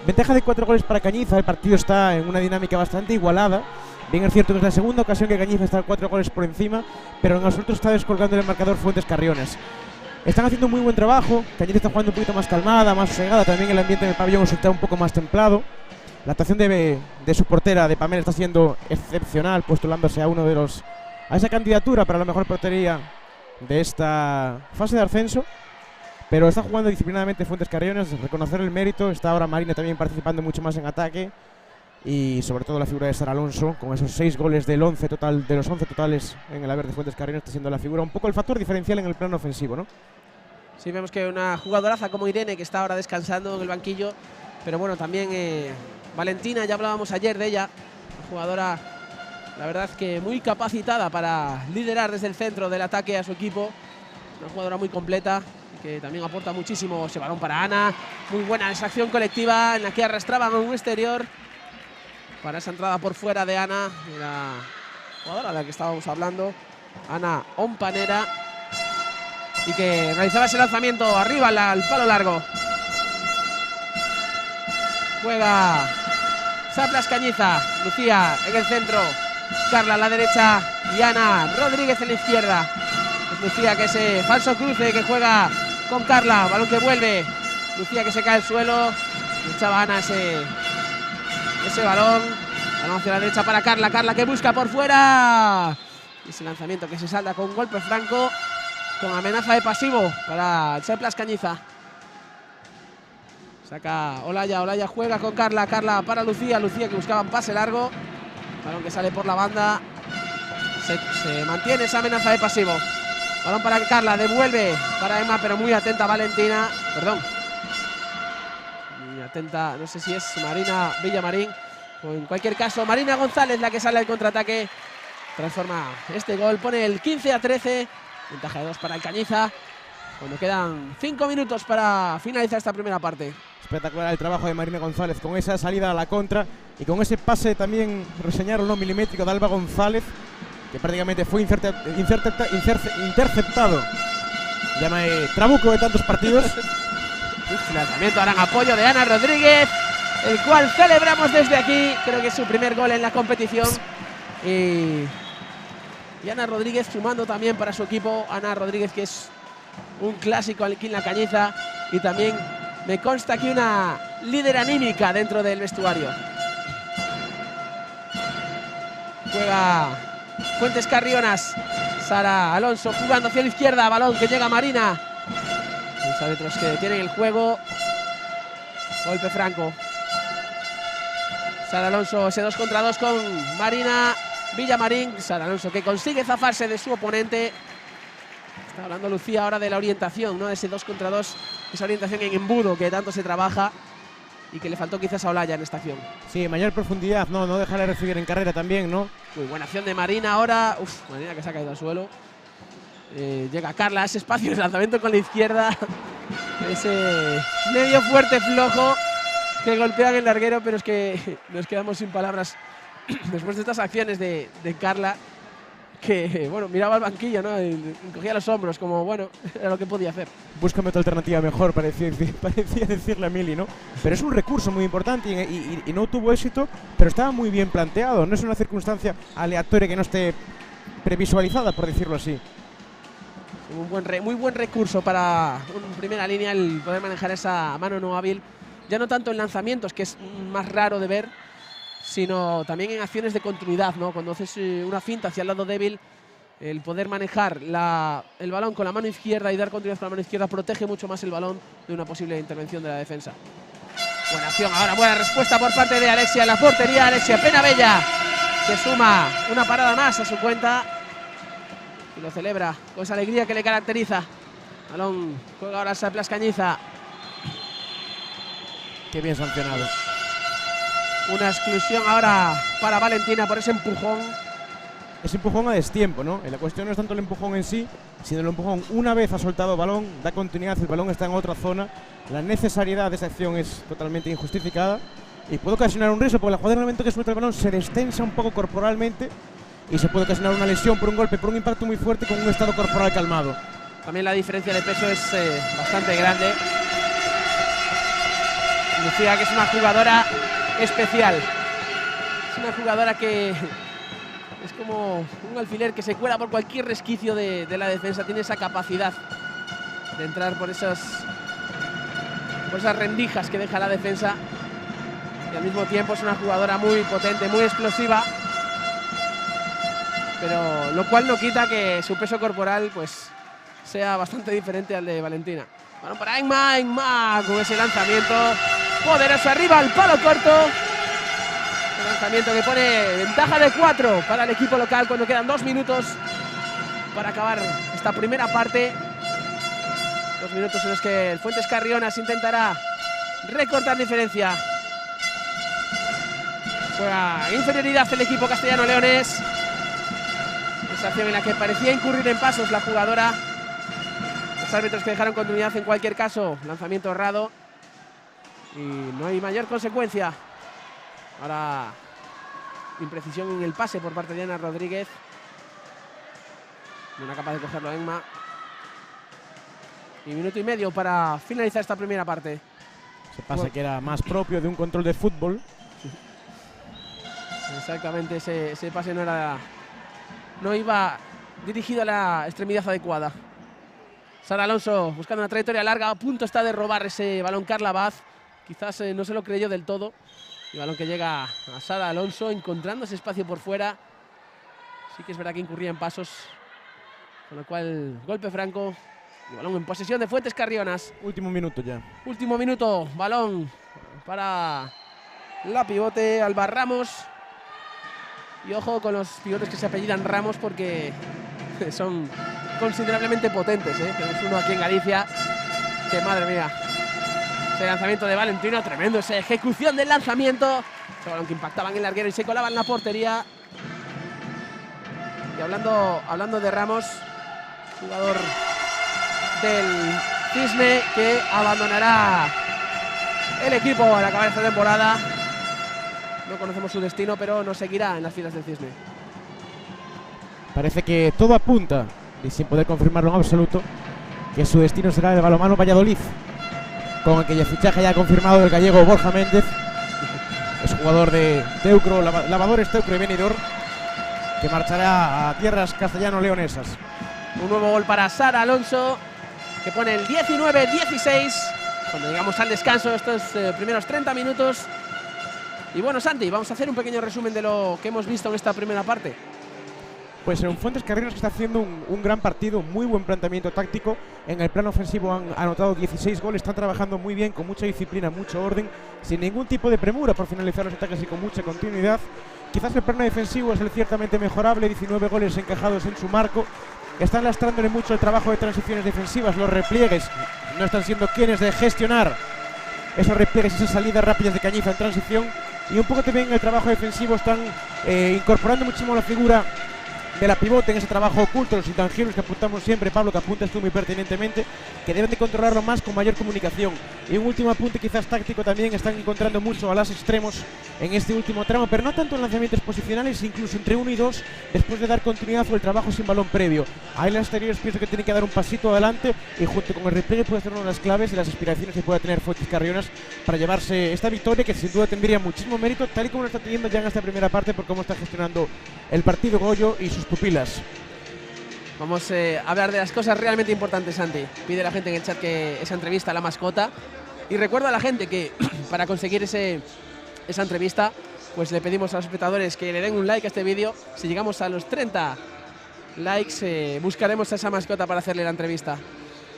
Ventaja de 4 goles para Cañiza. El partido está en una dinámica bastante igualada. Bien es cierto que es la segunda ocasión que Cañiza está 4 goles por encima, pero en absoluto está descolgando el marcador Fuentes Carriones. Están haciendo un muy buen trabajo. Cañiza está jugando un poquito más calmada, más sosegada. También el ambiente en el pabellón está un poco más templado. La actuación de su portera, de Pamela, está siendo excepcional, postulándose a esa candidatura para la mejor portería de esta fase de ascenso. Pero está jugando disciplinadamente Fuentes Carriones, reconocer el mérito. Está ahora Marina también participando mucho más en ataque. Y sobre todo la figura de Sara Alonso, con esos 6 goles de los 11 totales en el haber de Fuentes Carriones, está siendo la figura, un poco el factor diferencial en el plano ofensivo, ¿no? Sí, vemos que una jugadoraza como Irene, que está ahora descansando en el banquillo. Pero bueno, también Valentina, ya hablábamos ayer de ella, una jugadora, la verdad que muy capacitada para liderar desde el centro del ataque a su equipo. Una jugadora muy completa, que también aporta muchísimo. Ese balón para Ana, muy buena esa acción colectiva en la que arrastraban a un exterior para esa entrada por fuera de Ana, la jugadora de la que estábamos hablando, Ana Ompanera, y que realizaba ese lanzamiento arriba al palo largo. Juega Seplas Cañiza, Lucía en el centro, Carla a la derecha, y Ana Rodríguez en la izquierda. Es Lucía que ese falso cruce que juega con Carla. Balón que vuelve. Lucía que se cae al suelo. Echaba Ana ese balón. Balón hacia la derecha para Carla. Carla que busca por fuera. Ese lanzamiento que se salda con golpe franco, con amenaza de pasivo para el Seplas Cañiza. Saca Olaya. Olaya juega con Carla. Carla para Lucía. Lucía que buscaba un pase largo. Balón que sale por la banda. Se mantiene esa amenaza de pasivo. Balón para Carla. Devuelve para Emma, pero muy atenta Valentina. Perdón. Muy atenta. No sé si es Marina Villamarín. O en cualquier caso, Marina González la que sale al contraataque. Transforma este gol. Pone el 15-13. Ventaja de 2 para el Cañiza. Cuando quedan 5 minutos para finalizar esta primera parte. Espectacular el trabajo de Marina González con esa salida a la contra y con ese pase también, reseñarlo, no milimétrico, de Alba González, que prácticamente fue interceptado. Llama trabuco de tantos partidos. Lanzamiento ahora en apoyo de Ana Rodríguez, el cual celebramos desde aquí. Creo que es su primer gol en la competición. Y Ana Rodríguez sumando también para su equipo. Ana Rodríguez, que es un clásico aquí en la Cañiza, y también me consta que una líder anímica dentro del vestuario. Juega Fuentes Carrionas. Sara Alonso jugando hacia la izquierda. Balón que llega a Marina. Los árbitros que detienen el juego. Golpe franco. Sara Alonso, ese 2 contra 2 con Marina Villamarín. Sara Alonso que consigue zafarse de su oponente. Está hablando Lucía ahora de la orientación, ¿no? De ese 2 contra 2, esa orientación en embudo que tanto se trabaja y que le faltó quizás a Olaya en esta acción. Sí, mayor profundidad, no dejarle recibir en carrera también, ¿no? Muy buena acción de Marina ahora. Marina que se ha caído al suelo. Llega Carla a ese espacio, el lanzamiento con la izquierda. Ese medio fuerte flojo que golpea en el larguero, pero es que nos quedamos sin palabras después de estas acciones de Carla, que, bueno, miraba al banquillo, ¿no? Y cogía los hombros, como, bueno, era lo que podía hacer. Búscame otra alternativa mejor, parecía decirle a Mili, ¿no? Pero es un recurso muy importante y no tuvo éxito, pero estaba muy bien planteado. No es una circunstancia aleatoria que no esté previsualizada, por decirlo así. Muy buen recurso para en primera línea el poder manejar esa mano no hábil. Ya no tanto en lanzamientos, que es más raro de ver, sino también en acciones de continuidad, ¿no? Cuando haces una finta hacia el lado débil, el poder manejar el balón con la mano izquierda y dar continuidad con la mano izquierda protege mucho más el balón de una posible intervención de la defensa. Buena acción, ahora buena respuesta por parte de Alexia en la portería. Alexia Penabella, que suma una parada más a su cuenta y lo celebra con esa alegría que le caracteriza. Balón juega ahora Seplas Cañiza. Qué bien sancionado. Una exclusión ahora para Valentina por ese empujón. Ese empujón a destiempo, ¿no? La cuestión no es tanto el empujón en sí, sino el empujón una vez ha soltado balón, da continuidad, el balón está en otra zona. La necesariedad de esa acción es totalmente injustificada y puede ocasionar un riesgo, porque la jugadora en el momento que suelta el balón se destensa un poco corporalmente y se puede ocasionar una lesión por un golpe, por un impacto muy fuerte con un estado corporal calmado. También la diferencia de peso es bastante grande. Lucía, que es una jugadora especial. Es una jugadora que es como un alfiler que se cuela por cualquier resquicio de la defensa. Tiene esa capacidad de entrar por esas rendijas que deja la defensa. Y al mismo tiempo es una jugadora muy potente, muy explosiva. Pero lo cual no quita que su peso corporal pues sea bastante diferente al de Valentina. Bueno, para Emma con ese lanzamiento poderoso arriba al palo corto. Un lanzamiento que pone ventaja de 4 para el equipo local cuando quedan 2 minutos para acabar esta primera parte. 2 minutos en los que el Fuentes Carrionas intentará recortar diferencia. Juega inferioridad el equipo castellano-leonés. Esa acción en la que parecía incurrir en pasos la jugadora. Los árbitros que dejaron continuidad en cualquier caso. Lanzamiento errado. Y no hay mayor consecuencia. Ahora imprecisión en el pase por parte de Ana Rodríguez. No era capaz de cogerlo Emma. Y minuto y medio para finalizar esta primera parte. Ese pase que era más propio de un control de fútbol. Exactamente, ese pase no era no iba dirigido a la extremidad adecuada. Sara Alonso buscando una trayectoria larga, a punto está de robar ese balón Carla Vaz. Quizás no se lo creyó del todo. El balón que llega a Sara Alonso, encontrando ese espacio por fuera. Sí que es verdad que incurría en pasos, con lo cual golpe franco. El balón en posesión de Fuentes Carrionas. Último minuto ya. Último minuto, balón para la pivote Alba Ramos. Y ojo con los pivotes que se apellidan Ramos porque son considerablemente potentes. Tenemos uno aquí en Galicia que, madre mía, ese lanzamiento de Valentino, tremendo, esa ejecución del lanzamiento. Ese balón que impactaba en el larguero y se colaba en la portería. Y hablando de Ramos, jugador del Cisne que abandonará el equipo al acabar esta temporada. No conocemos su destino, pero no seguirá en las filas del Cisne. Parece que todo apunta, y sin poder confirmarlo en absoluto, que su destino será el balonmano Valladolid, con aquella fichaje ya confirmado del gallego Borja Méndez. Es jugador de Teucro, Lavadores Teucro y Benidorm, que marchará a tierras castellano-leonesas. Un nuevo gol para Sara Alonso, que pone el 19-16 cuando llegamos al descanso de estos primeros 30 minutos. Y bueno, Santi, vamos a hacer un pequeño resumen de lo que hemos visto en esta primera parte. Pues en Fuentes Carrionas, que está haciendo un gran partido, muy buen planteamiento táctico. En el plano ofensivo han anotado 16 goles, están trabajando muy bien, con mucha disciplina, mucho orden, sin ningún tipo de premura por finalizar los ataques y con mucha continuidad. Quizás el plano defensivo es el ciertamente mejorable, 19 goles encajados en su marco. Están lastrándole mucho el trabajo de transiciones defensivas, los repliegues no están siendo quienes de gestionar esos repliegues y esas salidas rápidas de Cañiza en transición. Y un poco también en el trabajo defensivo están incorporando muchísimo la figura de la pivote en ese trabajo oculto, los intangibles que apuntamos siempre, Pablo, que apuntas tú muy pertinentemente, que deben de controlarlo más con mayor comunicación. Y un último apunte quizás táctico también, están encontrando mucho a los extremos en este último tramo, pero no tanto en lanzamientos posicionales, incluso entre 1 y 2, después de dar continuidad o el trabajo sin balón previo. Ahí en las exteriores pienso que tienen que dar un pasito adelante y junto con el repliegue puede ser una de las claves y las aspiraciones que pueda tener Fuentes Carrionas para llevarse esta victoria, que sin duda tendría muchísimo mérito, tal y como lo está teniendo ya en esta primera parte por cómo está gestionando el partido Goyo y sus pupilas. Vamos a hablar de las cosas realmente importantes, Santi. Pide la gente en el chat que esa entrevista a la mascota. Y recuerda a la gente que para conseguir esa entrevista, pues le pedimos a los espectadores que le den un like a este vídeo. Si llegamos a los 30 likes, buscaremos a esa mascota para hacerle la entrevista.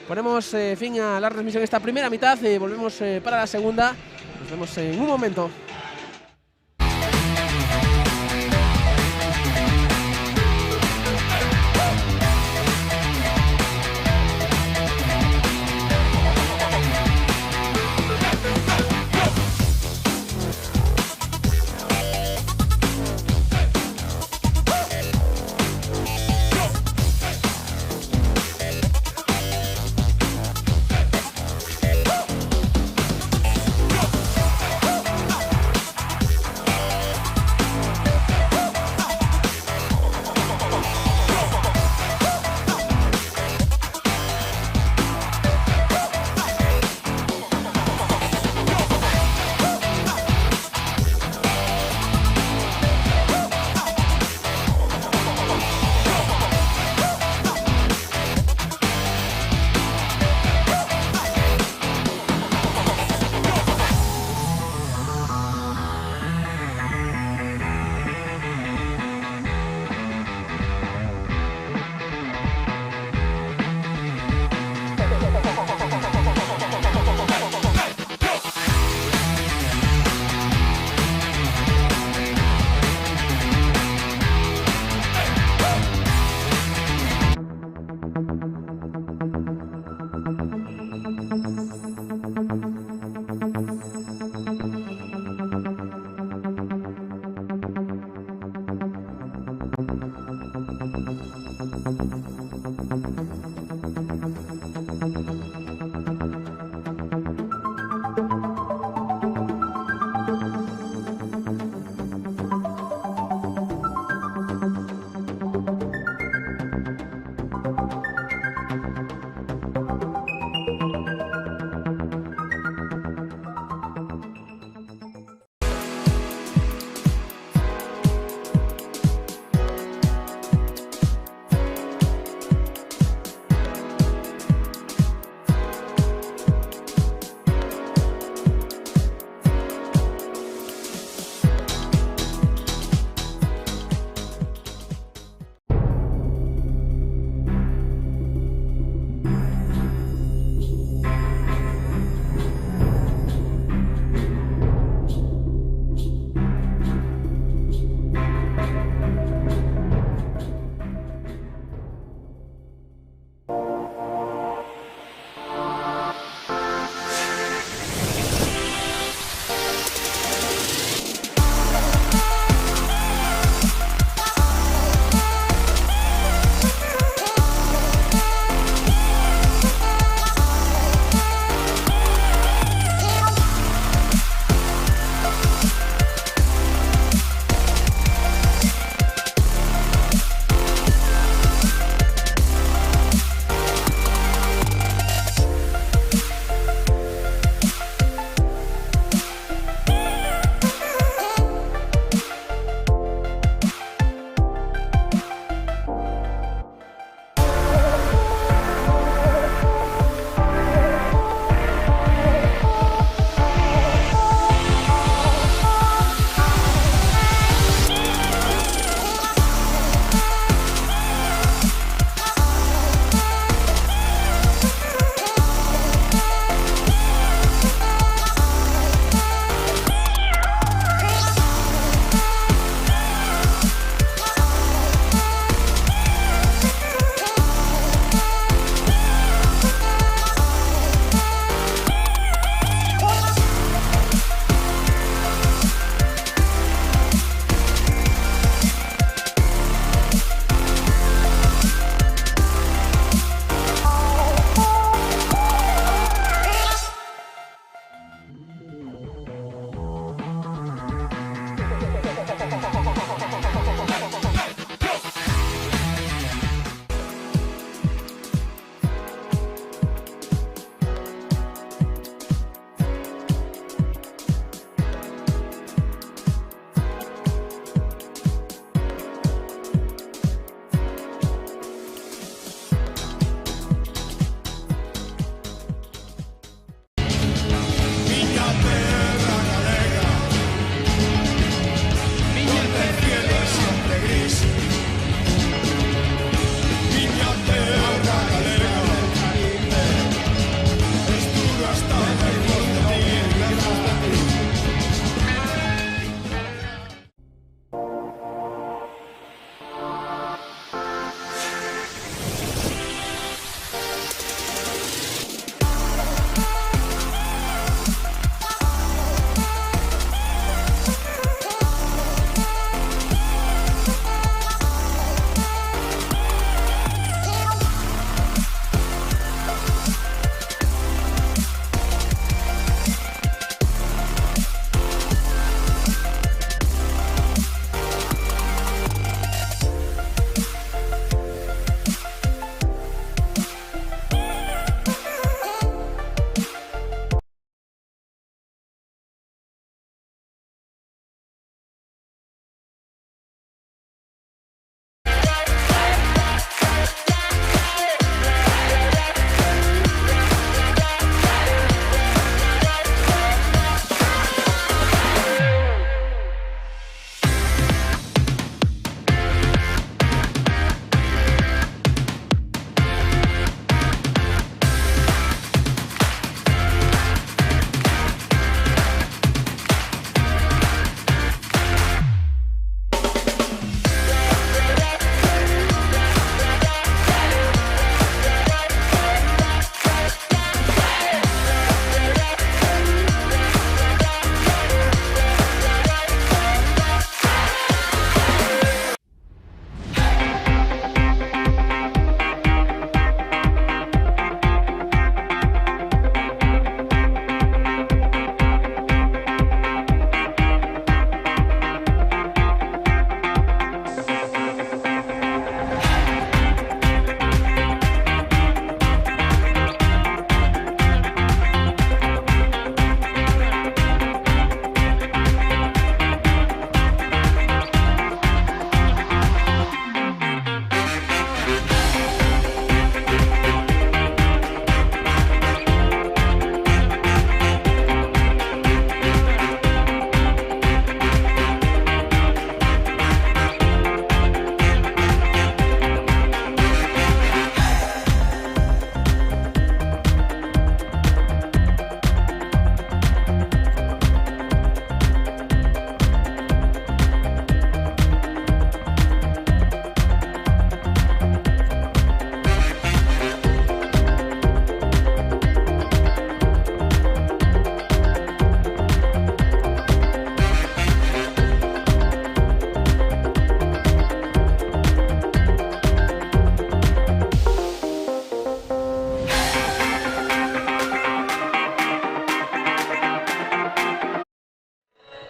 Ponemos fin a la transmisión esta primera mitad. Volvemos para la segunda. Nos vemos en un momento.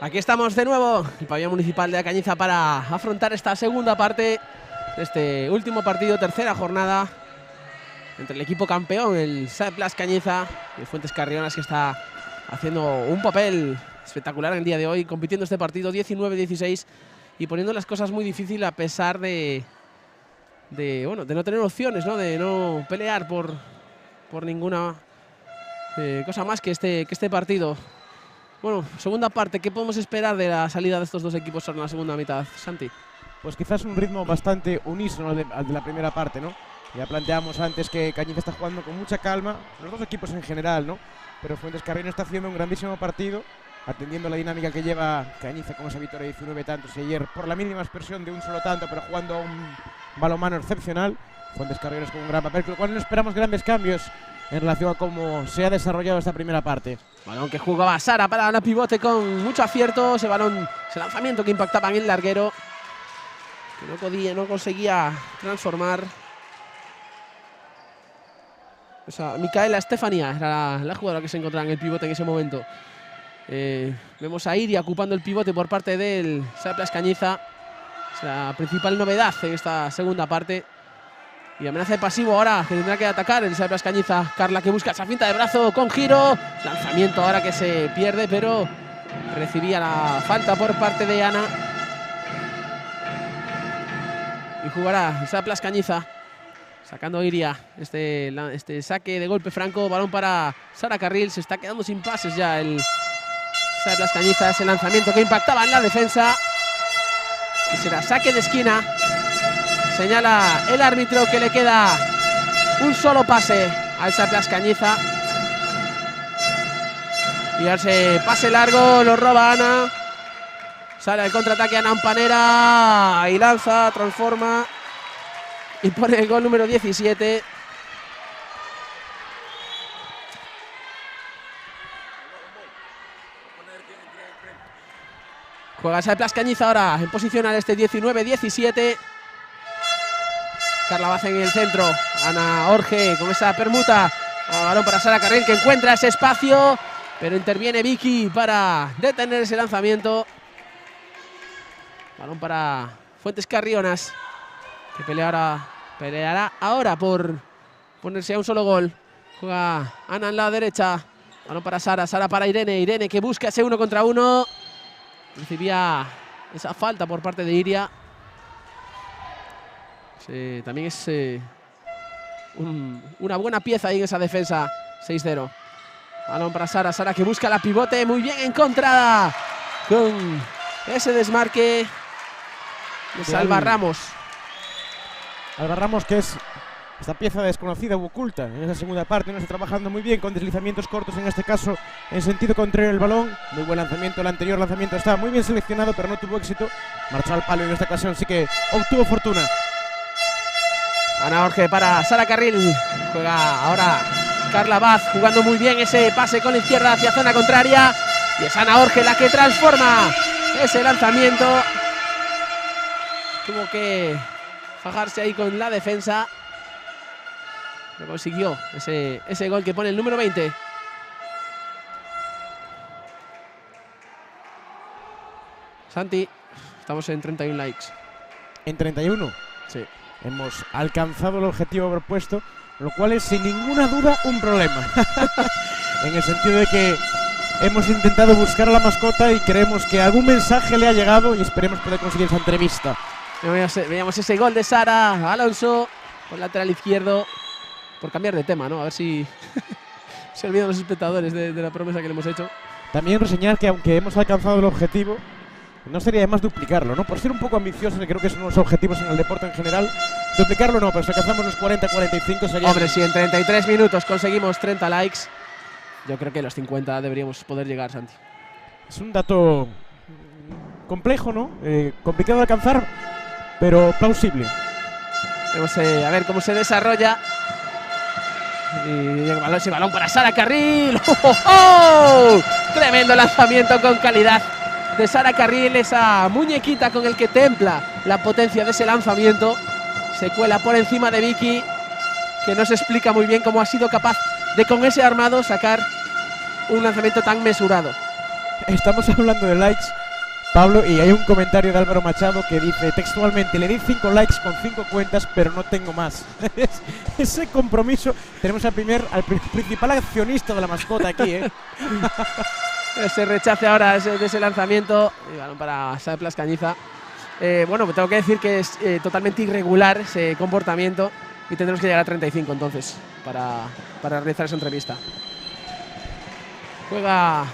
Aquí estamos de nuevo, el pabellón municipal de Cañiza, para afrontar esta segunda parte de este último partido, tercera jornada entre el equipo campeón, el SAE Plus Cañiza, y el Fuentes Carrionas, que está haciendo un papel espectacular el día de hoy, compitiendo este partido 19-16 y poniendo las cosas muy difíciles a pesar de no tener opciones, ¿no? De no pelear por ninguna cosa más que este partido. Bueno, segunda parte, ¿qué podemos esperar de la salida de estos dos equipos en la segunda mitad, Santi? Pues quizás un ritmo bastante unísono al de la primera parte, ¿no? Ya planteamos antes que Cañiza está jugando con mucha calma, los dos equipos en general, ¿no? Pero Fuentes Carrionas está haciendo un grandísimo partido, atendiendo la dinámica que lleva Cañiza con esa victoria de 19 tantos y ayer por la mínima expresión de un solo tanto, pero jugando a un balonmano excepcional. Fuentes Carrionas con un gran papel, con lo cual no esperamos grandes cambios en relación a cómo se ha desarrollado esta primera parte. Balón que jugaba Sara para la pivote con mucho acierto. Ese balón, ese lanzamiento que impactaba en el larguero, que no conseguía transformar. O sea, Micaela Estefanía era la jugadora que se encontraba en el pivote en ese momento. Vemos a Iria ocupando el pivote por parte del SAE Plus Cañiza. Es la principal novedad en esta segunda parte. Y amenaza de pasivo ahora, que tendrá que atacar el SAE Plus Cañiza. Carla, que busca esa finta de brazo con giro. Lanzamiento ahora que se pierde, pero recibía la falta por parte de Ana. Y jugará el SAE Plus Cañiza, sacando Iria este saque de golpe franco. Balón para Sara Carril. Se está quedando sin pases ya el SAE Plus Cañiza. Ese lanzamiento que impactaba en la defensa. Y será saque de esquina. Señala el árbitro que le queda un solo pase al SAE Plus Cañiza. Y ese pase largo lo roba Ana. Sale al contraataque Ana Ampanera y lanza, transforma y pone el gol número 17. Juega SAE Plus Cañiza ahora en posición al este, 19-17. Carla Baza en el centro. Ana Orge con esa permuta. Balón para Sara Carril, que encuentra ese espacio, pero interviene Vicky para detener ese lanzamiento. Balón para Fuentes Carrionas, que peleará ahora por ponerse a un solo gol. Juega Ana en la derecha. Balón para Sara. Sara para Irene. Irene que busca ese 1 contra 1. Recibía esa falta por parte de Iria. Sí, también es una buena pieza ahí en esa defensa. 6-0. Balón para Sara. Sara que busca la pivote. Muy bien encontrada con ese desmarque. Es Alba Ramos. Alba Ramos, que es esta pieza desconocida u oculta en esa segunda parte. No está trabajando muy bien con deslizamientos cortos, en este caso en sentido contrario del balón. Muy buen lanzamiento, el anterior lanzamiento estaba muy bien seleccionado, pero no tuvo éxito. Marchó al palo y en esta ocasión sí que obtuvo fortuna. Ana Orge para Sara Carril. Juega ahora Carla Baz, jugando muy bien ese pase con la izquierda hacia zona contraria. Y es Ana Orge la que transforma ese lanzamiento. Tuvo que fajarse ahí con la defensa. Lo consiguió ese gol que pone el número 20. Santi, estamos en 31 likes. ¿En 31? Sí. Hemos alcanzado el objetivo propuesto, lo cual es sin ninguna duda un problema. En el sentido de que hemos intentado buscar a la mascota y creemos que algún mensaje le ha llegado y esperemos poder conseguir esa entrevista. Veamos ese gol de Sara Alonso por lateral izquierdo. Por cambiar de tema, ¿no? A ver si se olvidan los espectadores de la promesa que le hemos hecho. También reseñar que aunque hemos alcanzado el objetivo, no sería de más duplicarlo, ¿no? Por ser un poco ambiciosos, que creo que son los objetivos en el deporte en general. Duplicarlo no, pero si alcanzamos los 40-45 sería... Hombre, si en 33 minutos conseguimos 30 likes, yo creo que los 50 deberíamos poder llegar, Santi. Es un dato complejo, ¿no? Complicado de alcanzar, pero plausible. Vamos a ver cómo se desarrolla. Y ese balón para Sara Carril. ¡Oh! Tremendo lanzamiento con calidad de Sara Carril. Esa muñequita con el que templa la potencia de ese lanzamiento. Se cuela por encima de Vicky, que no se explica muy bien cómo ha sido capaz de con ese armado sacar un lanzamiento tan mesurado. Estamos hablando de likes, Pablo, y hay un comentario de Álvaro Machado que dice textualmente: le di 5 likes con 5 cuentas, pero no tengo más. Ese compromiso. Tenemos al principal accionista de la mascota aquí, Ese rechace ahora de ese lanzamiento. Y balón para Saplas Cañiza. Bueno, tengo que decir que es totalmente irregular ese comportamiento y tendremos que llegar a 35 entonces para realizar esa entrevista. Juega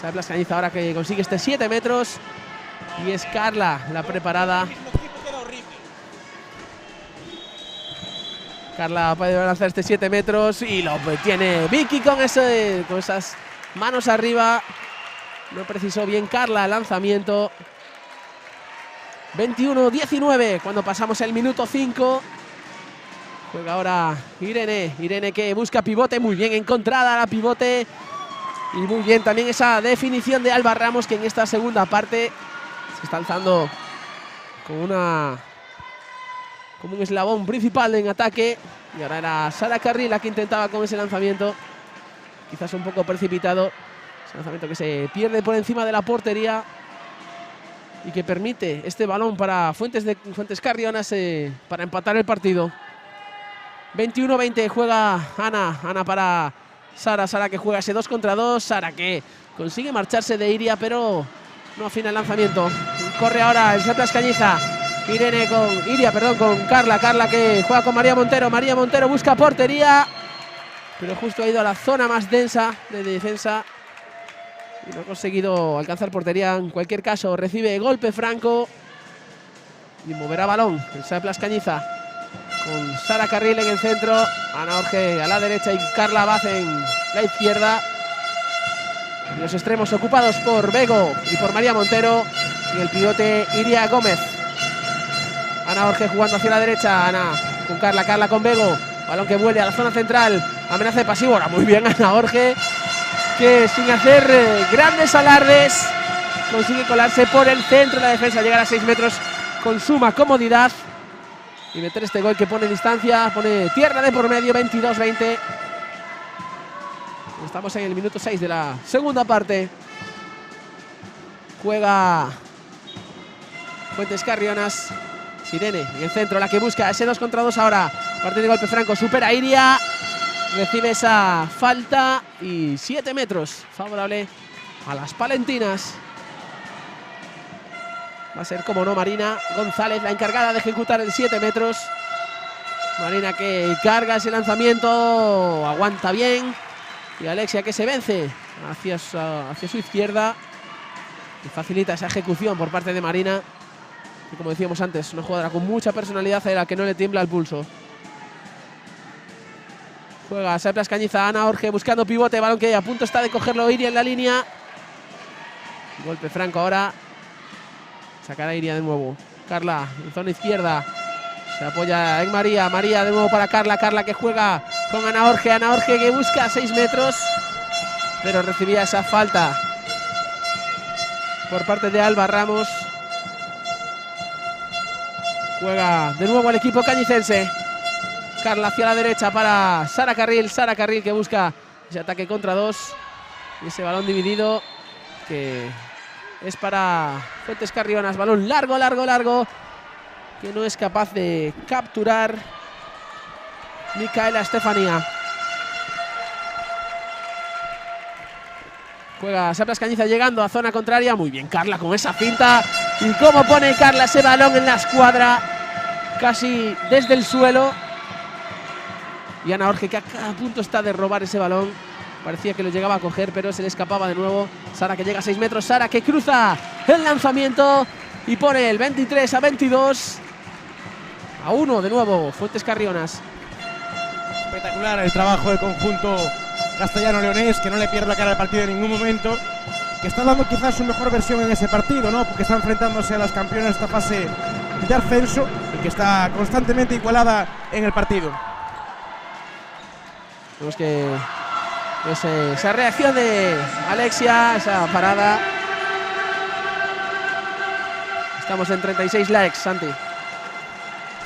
Saplas Cañiza ahora que consigue este 7 metros y es Carla la preparada. Carla puede lanzar este 7 metros y lo tiene Vicky con esas manos arriba. No precisó bien Carla el lanzamiento. 21-19 cuando pasamos el minuto 5. Juega ahora Irene. Irene que busca pivote. Muy bien encontrada la pivote. Y muy bien también esa definición de Alba Ramos, que en esta segunda parte se está alzando como un eslabón principal en ataque. Y ahora era Sara Carril la que intentaba con ese lanzamiento. Quizás un poco precipitado. Ese lanzamiento que se pierde por encima de la portería. Y que permite este balón para Fuentes Carrionas para empatar el partido. 21-20 juega Ana. Ana para Sara. Sara que juega ese 2 contra 2. Sara que consigue marcharse de Iria, pero no afina el lanzamiento. Corre ahora el Saplas Cañiza. Irene con Carla. Carla que juega con María Montero. María Montero busca portería, pero justo ha ido a la zona más densa de defensa y no ha conseguido alcanzar portería. En cualquier caso, recibe golpe franco y moverá balón el Saplas Cañiza con Sara Carril en el centro, Ana Orge a la derecha y Carla Abad en la izquierda. Y los extremos ocupados por Bego y por María Montero y el pivote Iria Gómez. Ana Orge jugando hacia la derecha, Ana con Carla, Carla con Bego, balón que vuelve a la zona central, amenaza de pasivo, ahora muy bien Ana Orge, que sin hacer grandes alardes consigue colarse por el centro de la defensa, llegar a 6 metros con suma comodidad y meter este gol que pone distancia, pone tierra de por medio. 22-20. Estamos en el minuto 6 de la segunda parte. Juega Fuentes Carrionas. Irene en el centro, la que busca ese 2 contra 2 ahora. Parte de golpe franco, supera Iria. Recibe esa falta y 7 metros. Favorable a las palentinas. Va a ser, como no, Marina González la encargada de ejecutar el 7 metros. Marina que carga ese lanzamiento, aguanta bien. Y Alexia que se vence hacia su izquierda y facilita esa ejecución por parte de Marina. Y como decíamos antes, una jugadora con mucha personalidad a la que no le tiembla el pulso. Juega Saplas Cañiza, Ana Orge buscando pivote, balón que a punto está de cogerlo Iria en la línea. Golpe franco ahora. Sacará Iria de nuevo. Carla en zona izquierda. Se apoya en María. María de nuevo para Carla. Carla que juega con Ana Orge. Ana Orge que busca 6 metros. Pero recibía esa falta por parte de Alba Ramos. Juega de nuevo el equipo cañicense. Carla hacia la derecha para Sara Carril. Sara Carril que busca ese ataque contra 2. Y ese balón dividido que es para Fuentes Carrionas. Balón largo, largo, largo, que no es capaz de capturar Micaela Estefanía. Juega Saplas Cañiza llegando a zona contraria. Muy bien Carla con esa finta. Y cómo pone Carla ese balón en la escuadra, casi desde el suelo. Y Ana Orge que a punto está de robar ese balón. Parecía que lo llegaba a coger, pero se le escapaba de nuevo. Sara que llega a 6 metros. Sara que cruza el lanzamiento y pone el 23-22. A 1 de nuevo Fuentes Carrionas. Espectacular el trabajo del conjunto castellano-leonés, que no le pierde la cara al partido en ningún momento, que está dando quizás su mejor versión en ese partido, ¿no? Porque está enfrentándose a las campeonas de esta fase de ascenso y que está constantemente igualada en el partido. Vemos que esa reacción de Alexia, esa parada. Estamos en 36 likes, Santi.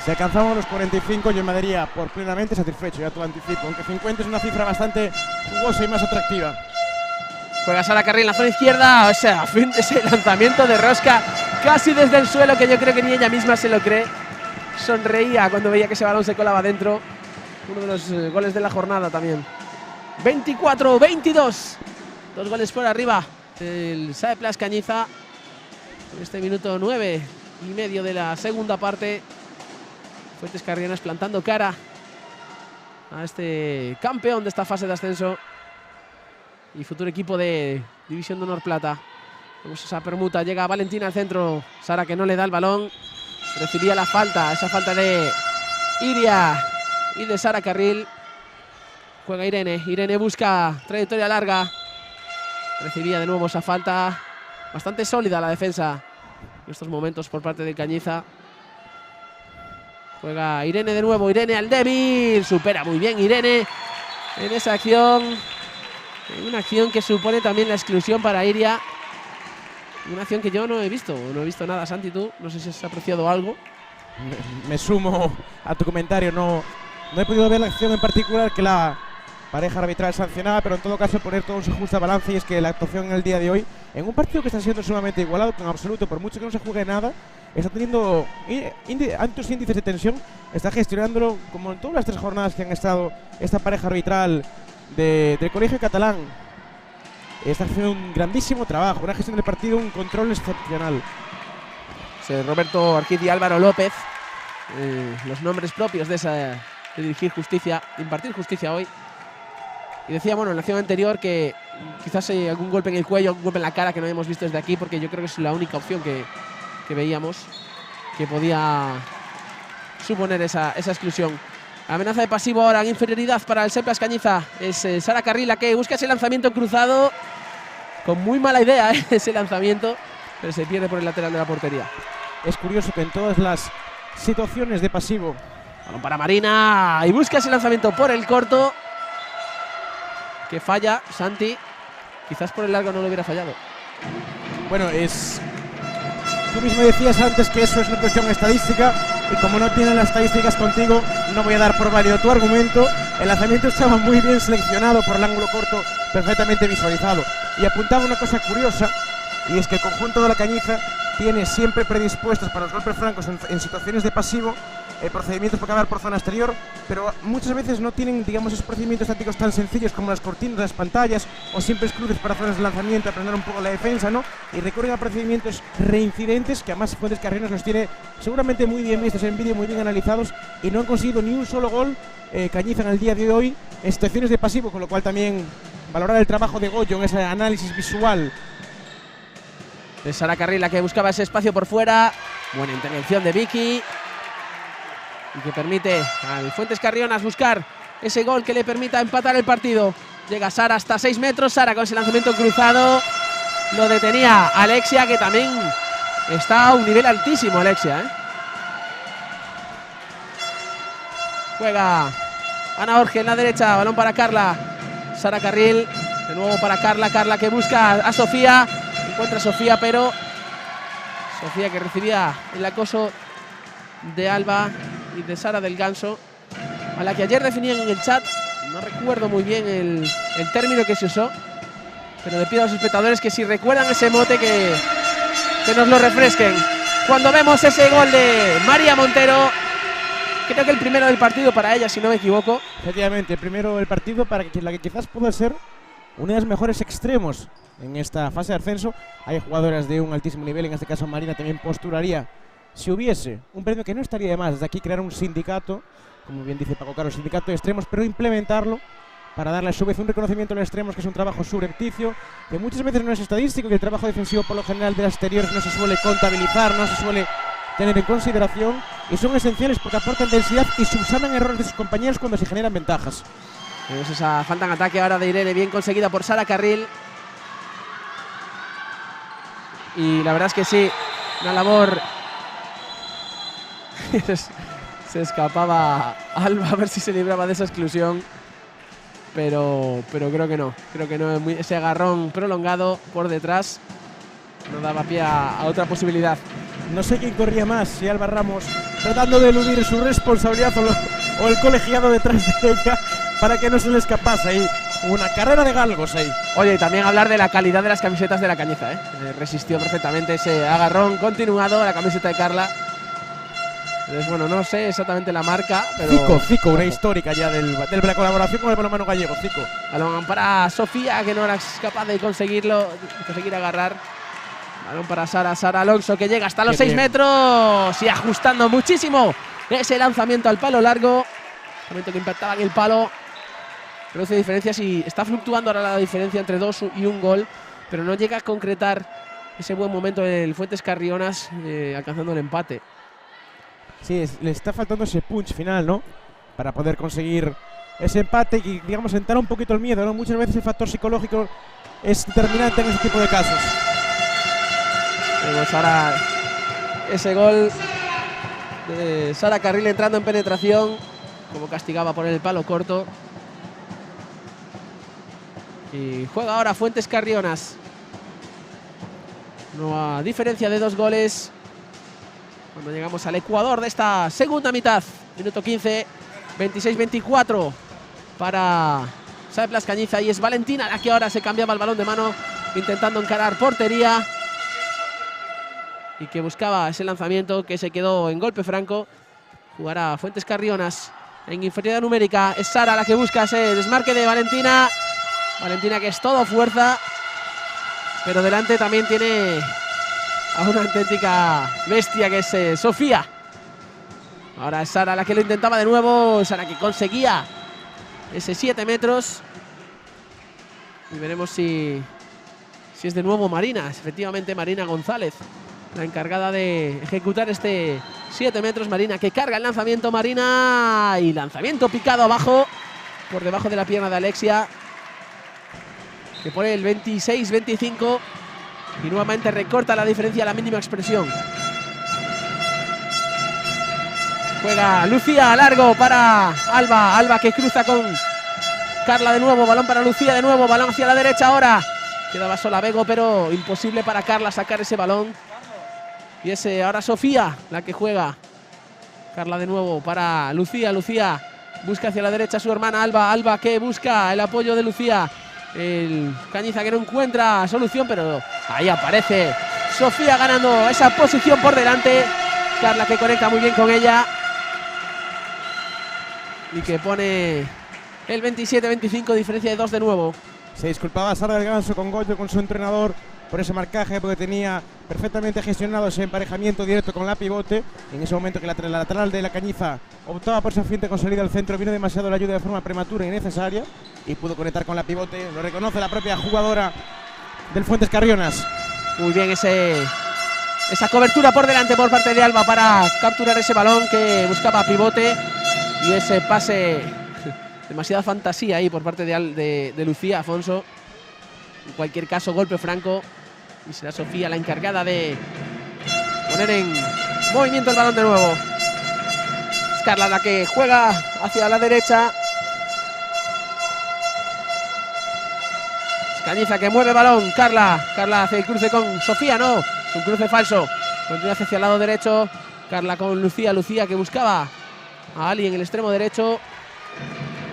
Si alcanzamos los 45, yo me daría por plenamente satisfecho, ya te lo anticipo, aunque 50 es una cifra bastante jugosa y más atractiva. Juega Sara Carril en la zona izquierda. O sea, ese lanzamiento de rosca casi desde el suelo, que yo creo que ni ella misma se lo cree. Sonreía cuando veía que ese balón se colaba dentro. Uno de los goles de la jornada también. 24-22. 2 goles por arriba el SAE Plas Cañiza. En este minuto 9:30 de la segunda parte. Fuentes Carrionas plantando cara a este campeón de esta fase de ascenso y futuro equipo de División de Honor Plata. Vemos esa permuta, llega Valentina al centro. Sara, que no le da el balón, recibía la falta, esa falta de Iria y de Sara Carril. Juega Irene, Irene busca trayectoria larga, recibía de nuevo esa falta. Bastante sólida la defensa en estos momentos por parte de Cañiza. Juega Irene de nuevo, Irene al débil, supera muy bien Irene en esa acción. Una acción que supone también la exclusión para Iria. Una acción que yo no he visto nada. Santi, tú, no sé si has apreciado algo. Me sumo a tu comentario, no he podido ver la acción en particular que la pareja arbitral sancionada, pero en todo caso poner todo en su justa balanza, y es que la actuación en el día de hoy, en un partido que está siendo sumamente igualado, que en absoluto, por mucho que no se juegue nada, está teniendo altos índices de tensión, está gestionándolo como en todas las 3 jornadas que han estado esta pareja arbitral del Colegio Catalán. Está haciendo un grandísimo trabajo, una gestión del partido, un control excepcional. Roberto Arquiz y Álvaro López, los nombres propios de dirigir justicia, de impartir justicia hoy. Y decía, bueno, en la acción anterior que quizás algún golpe en el cuello, algún golpe en la cara que no habíamos visto desde aquí, porque yo creo que es la única opción que veíamos que podía suponer esa exclusión. Amenaza de pasivo ahora en inferioridad para el SAE Plas Cañiza. Es Sara Carril la que busca ese lanzamiento cruzado. Con muy mala idea ese lanzamiento, pero se pierde por el lateral de la portería. Es curioso que en todas las situaciones de pasivo. Balón para Marina y busca ese lanzamiento por el corto, que falla Santi. Quizás por el largo no lo hubiera fallado. Bueno, tú mismo decías antes que eso es una cuestión estadística, y como no tienen las estadísticas contigo, no voy a dar por válido tu argumento. El lanzamiento estaba muy bien seleccionado por el ángulo corto, perfectamente visualizado. Y apuntaba una cosa curiosa, y es que el conjunto de la Cañiza tiene siempre predispuestos para los golpes francos en situaciones de pasivo procedimientos para acabar por zona exterior, pero muchas veces no tienen, digamos, esos procedimientos tácticos tan sencillos como las cortinas, las pantallas o simples cruces para zonas de lanzamiento, aprender un poco la defensa, ¿no? Y recurren a procedimientos reincidentes que además Fuentes Carrionas los tiene seguramente muy bien vistos en vídeo, muy bien analizados, y no han conseguido ni un solo gol Cañiza en el día de hoy en situaciones de pasivo, con lo cual también valorar el trabajo de Goyo en ese análisis visual. De Sara Carril, la que buscaba ese espacio por fuera. Buena intervención de Vicky, y que permite al Fuentes Carrionas buscar ese gol que le permita empatar el partido. Llega Sara hasta 6 metros. Sara con ese lanzamiento cruzado. Lo detenía Alexia, que también está a un nivel altísimo. Alexia, Juega Ana Orge en la derecha. Balón para Carla. Sara Carril. De nuevo para Carla. Carla que busca a Sofía. Encuentra a Sofía, pero Sofía que recibía el acoso de Alba y de Sara del Ganso, a la que ayer definían en el chat. No recuerdo muy bien el término que se usó, pero le pido a los espectadores que si recuerdan ese mote que nos lo refresquen. Cuando vemos ese gol de María Montero, creo que el primero del partido para ella, si no me equivoco. Efectivamente, el primero del partido para la que quizás pueda ser una de las mejores extremos en esta fase de ascenso. Hay jugadoras de un altísimo nivel, en este caso Marina también postularía, si hubiese un premio, que no estaría de más desde aquí, crear un sindicato, como bien dice Paco Caro, sindicato de extremos, pero implementarlo para darle a su vez un reconocimiento a los extremos, que es un trabajo subrepticio, que muchas veces no es estadístico, que el trabajo defensivo por lo general de las exteriores no se suele contabilizar, no se suele tener en consideración, y son esenciales porque aportan densidad y subsanan errores de sus compañeros cuando se generan ventajas. Vemos esa falta en ataque ahora de Irene, bien conseguida por Sara Carril. Y la verdad es que sí, una labor. Se escapaba Alba a ver si se libraba de esa exclusión, pero creo que no. Creo que no, ese agarrón prolongado por detrás no daba pie a otra posibilidad. No sé quién corría más, si Alba Ramos tratando de eludir su responsabilidad o el colegiado detrás de ella para que no se le escapase. Y Una carrera de galgos ahí. Oye, y también hablar de la calidad de las camisetas de la Cañiza, ¿eh? Resistió perfectamente ese agarrón continuado a la camiseta de Carla. Entonces, bueno, no sé exactamente la marca, pero… Zico, una histórica ya de la colaboración con el balonmano gallego, Zico. Balón para Sofía, que no era capaz de conseguir agarrar. Balón para Sara Alonso, que llega hasta los 6 metros y ajustando muchísimo ese lanzamiento al palo largo. Lanzamiento que impactaba en el palo. Produce diferencias y está fluctuando ahora la diferencia entre 2 y 1 gol, pero no llega a concretar ese buen momento del Fuentes Carrionas, alcanzando el empate. Sí, le está faltando ese punch final, ¿no? Para poder conseguir ese empate y, digamos, sentar un poquito el miedo, ¿no? Muchas veces el factor psicológico es determinante en ese tipo de casos. Vemos ahora ese gol de Sara Carril entrando en penetración, como castigaba por el palo corto. Y juega ahora Fuentes Carrionas. Nueva diferencia de 2 goles cuando llegamos al Ecuador de esta segunda mitad. Minuto 15, 26-24 para Saeplas Cañiza, y es Valentina la que ahora se cambiaba el balón de mano intentando encarar portería y que buscaba ese lanzamiento que se quedó en golpe franco. Jugará Fuentes Carrionas en inferioridad numérica. Es Sara la que busca ese desmarque de Valentina. Valentina, que es todo fuerza, pero delante también tiene a una auténtica bestia que es Sofía. Ahora es Sara la que lo intentaba de nuevo. Sara que conseguía ese 7 metros. Y veremos si es de nuevo Marina. Es efectivamente Marina González la encargada de ejecutar este 7 metros. Marina que carga el lanzamiento. Marina, y lanzamiento picado abajo, por debajo de la pierna de Alexia, que pone el 26-25 y nuevamente recorta la diferencia a la mínima expresión. Juega Lucía largo para Alba. Alba que cruza con Carla de nuevo. Balón para Lucía de nuevo. Balón hacia la derecha ahora. Quedaba sola Bego, pero imposible para Carla sacar ese balón. Y es ahora Sofía la que juega. Carla de nuevo para Lucía. Lucía busca hacia la derecha a su hermana Alba. Alba que busca el apoyo de Lucía. El Cañiza que no encuentra solución, pero ahí aparece Sofía ganando esa posición por delante. Carla que conecta muy bien con ella y que pone el 27-25, diferencia de 2 de nuevo. Se disculpaba Sara del Ganso con Goyo, con su entrenador, por ese marcaje, porque tenía perfectamente gestionado ese emparejamiento directo con la pivote. En ese momento que la lateral de la Cañiza optaba por esa finta con salida al centro, vino demasiado la ayuda de forma prematura y innecesaria y pudo conectar con la pivote. Lo reconoce la propia jugadora del Fuentes Carrionas. Muy bien esa cobertura por delante por parte de Alba para capturar ese balón que buscaba pivote, y ese pase, demasiada fantasía ahí por parte de Lucía Afonso. En cualquier caso, golpe franco, y será Sofía la encargada de poner en movimiento el balón de nuevo. Es Carla la que juega hacia la derecha. Es Cañiza que mueve el balón. Carla hace el cruce con Sofía, no, es un cruce falso. Continúa hacia el lado derecho. Carla con Lucía. Lucía que buscaba a Ali en el extremo derecho,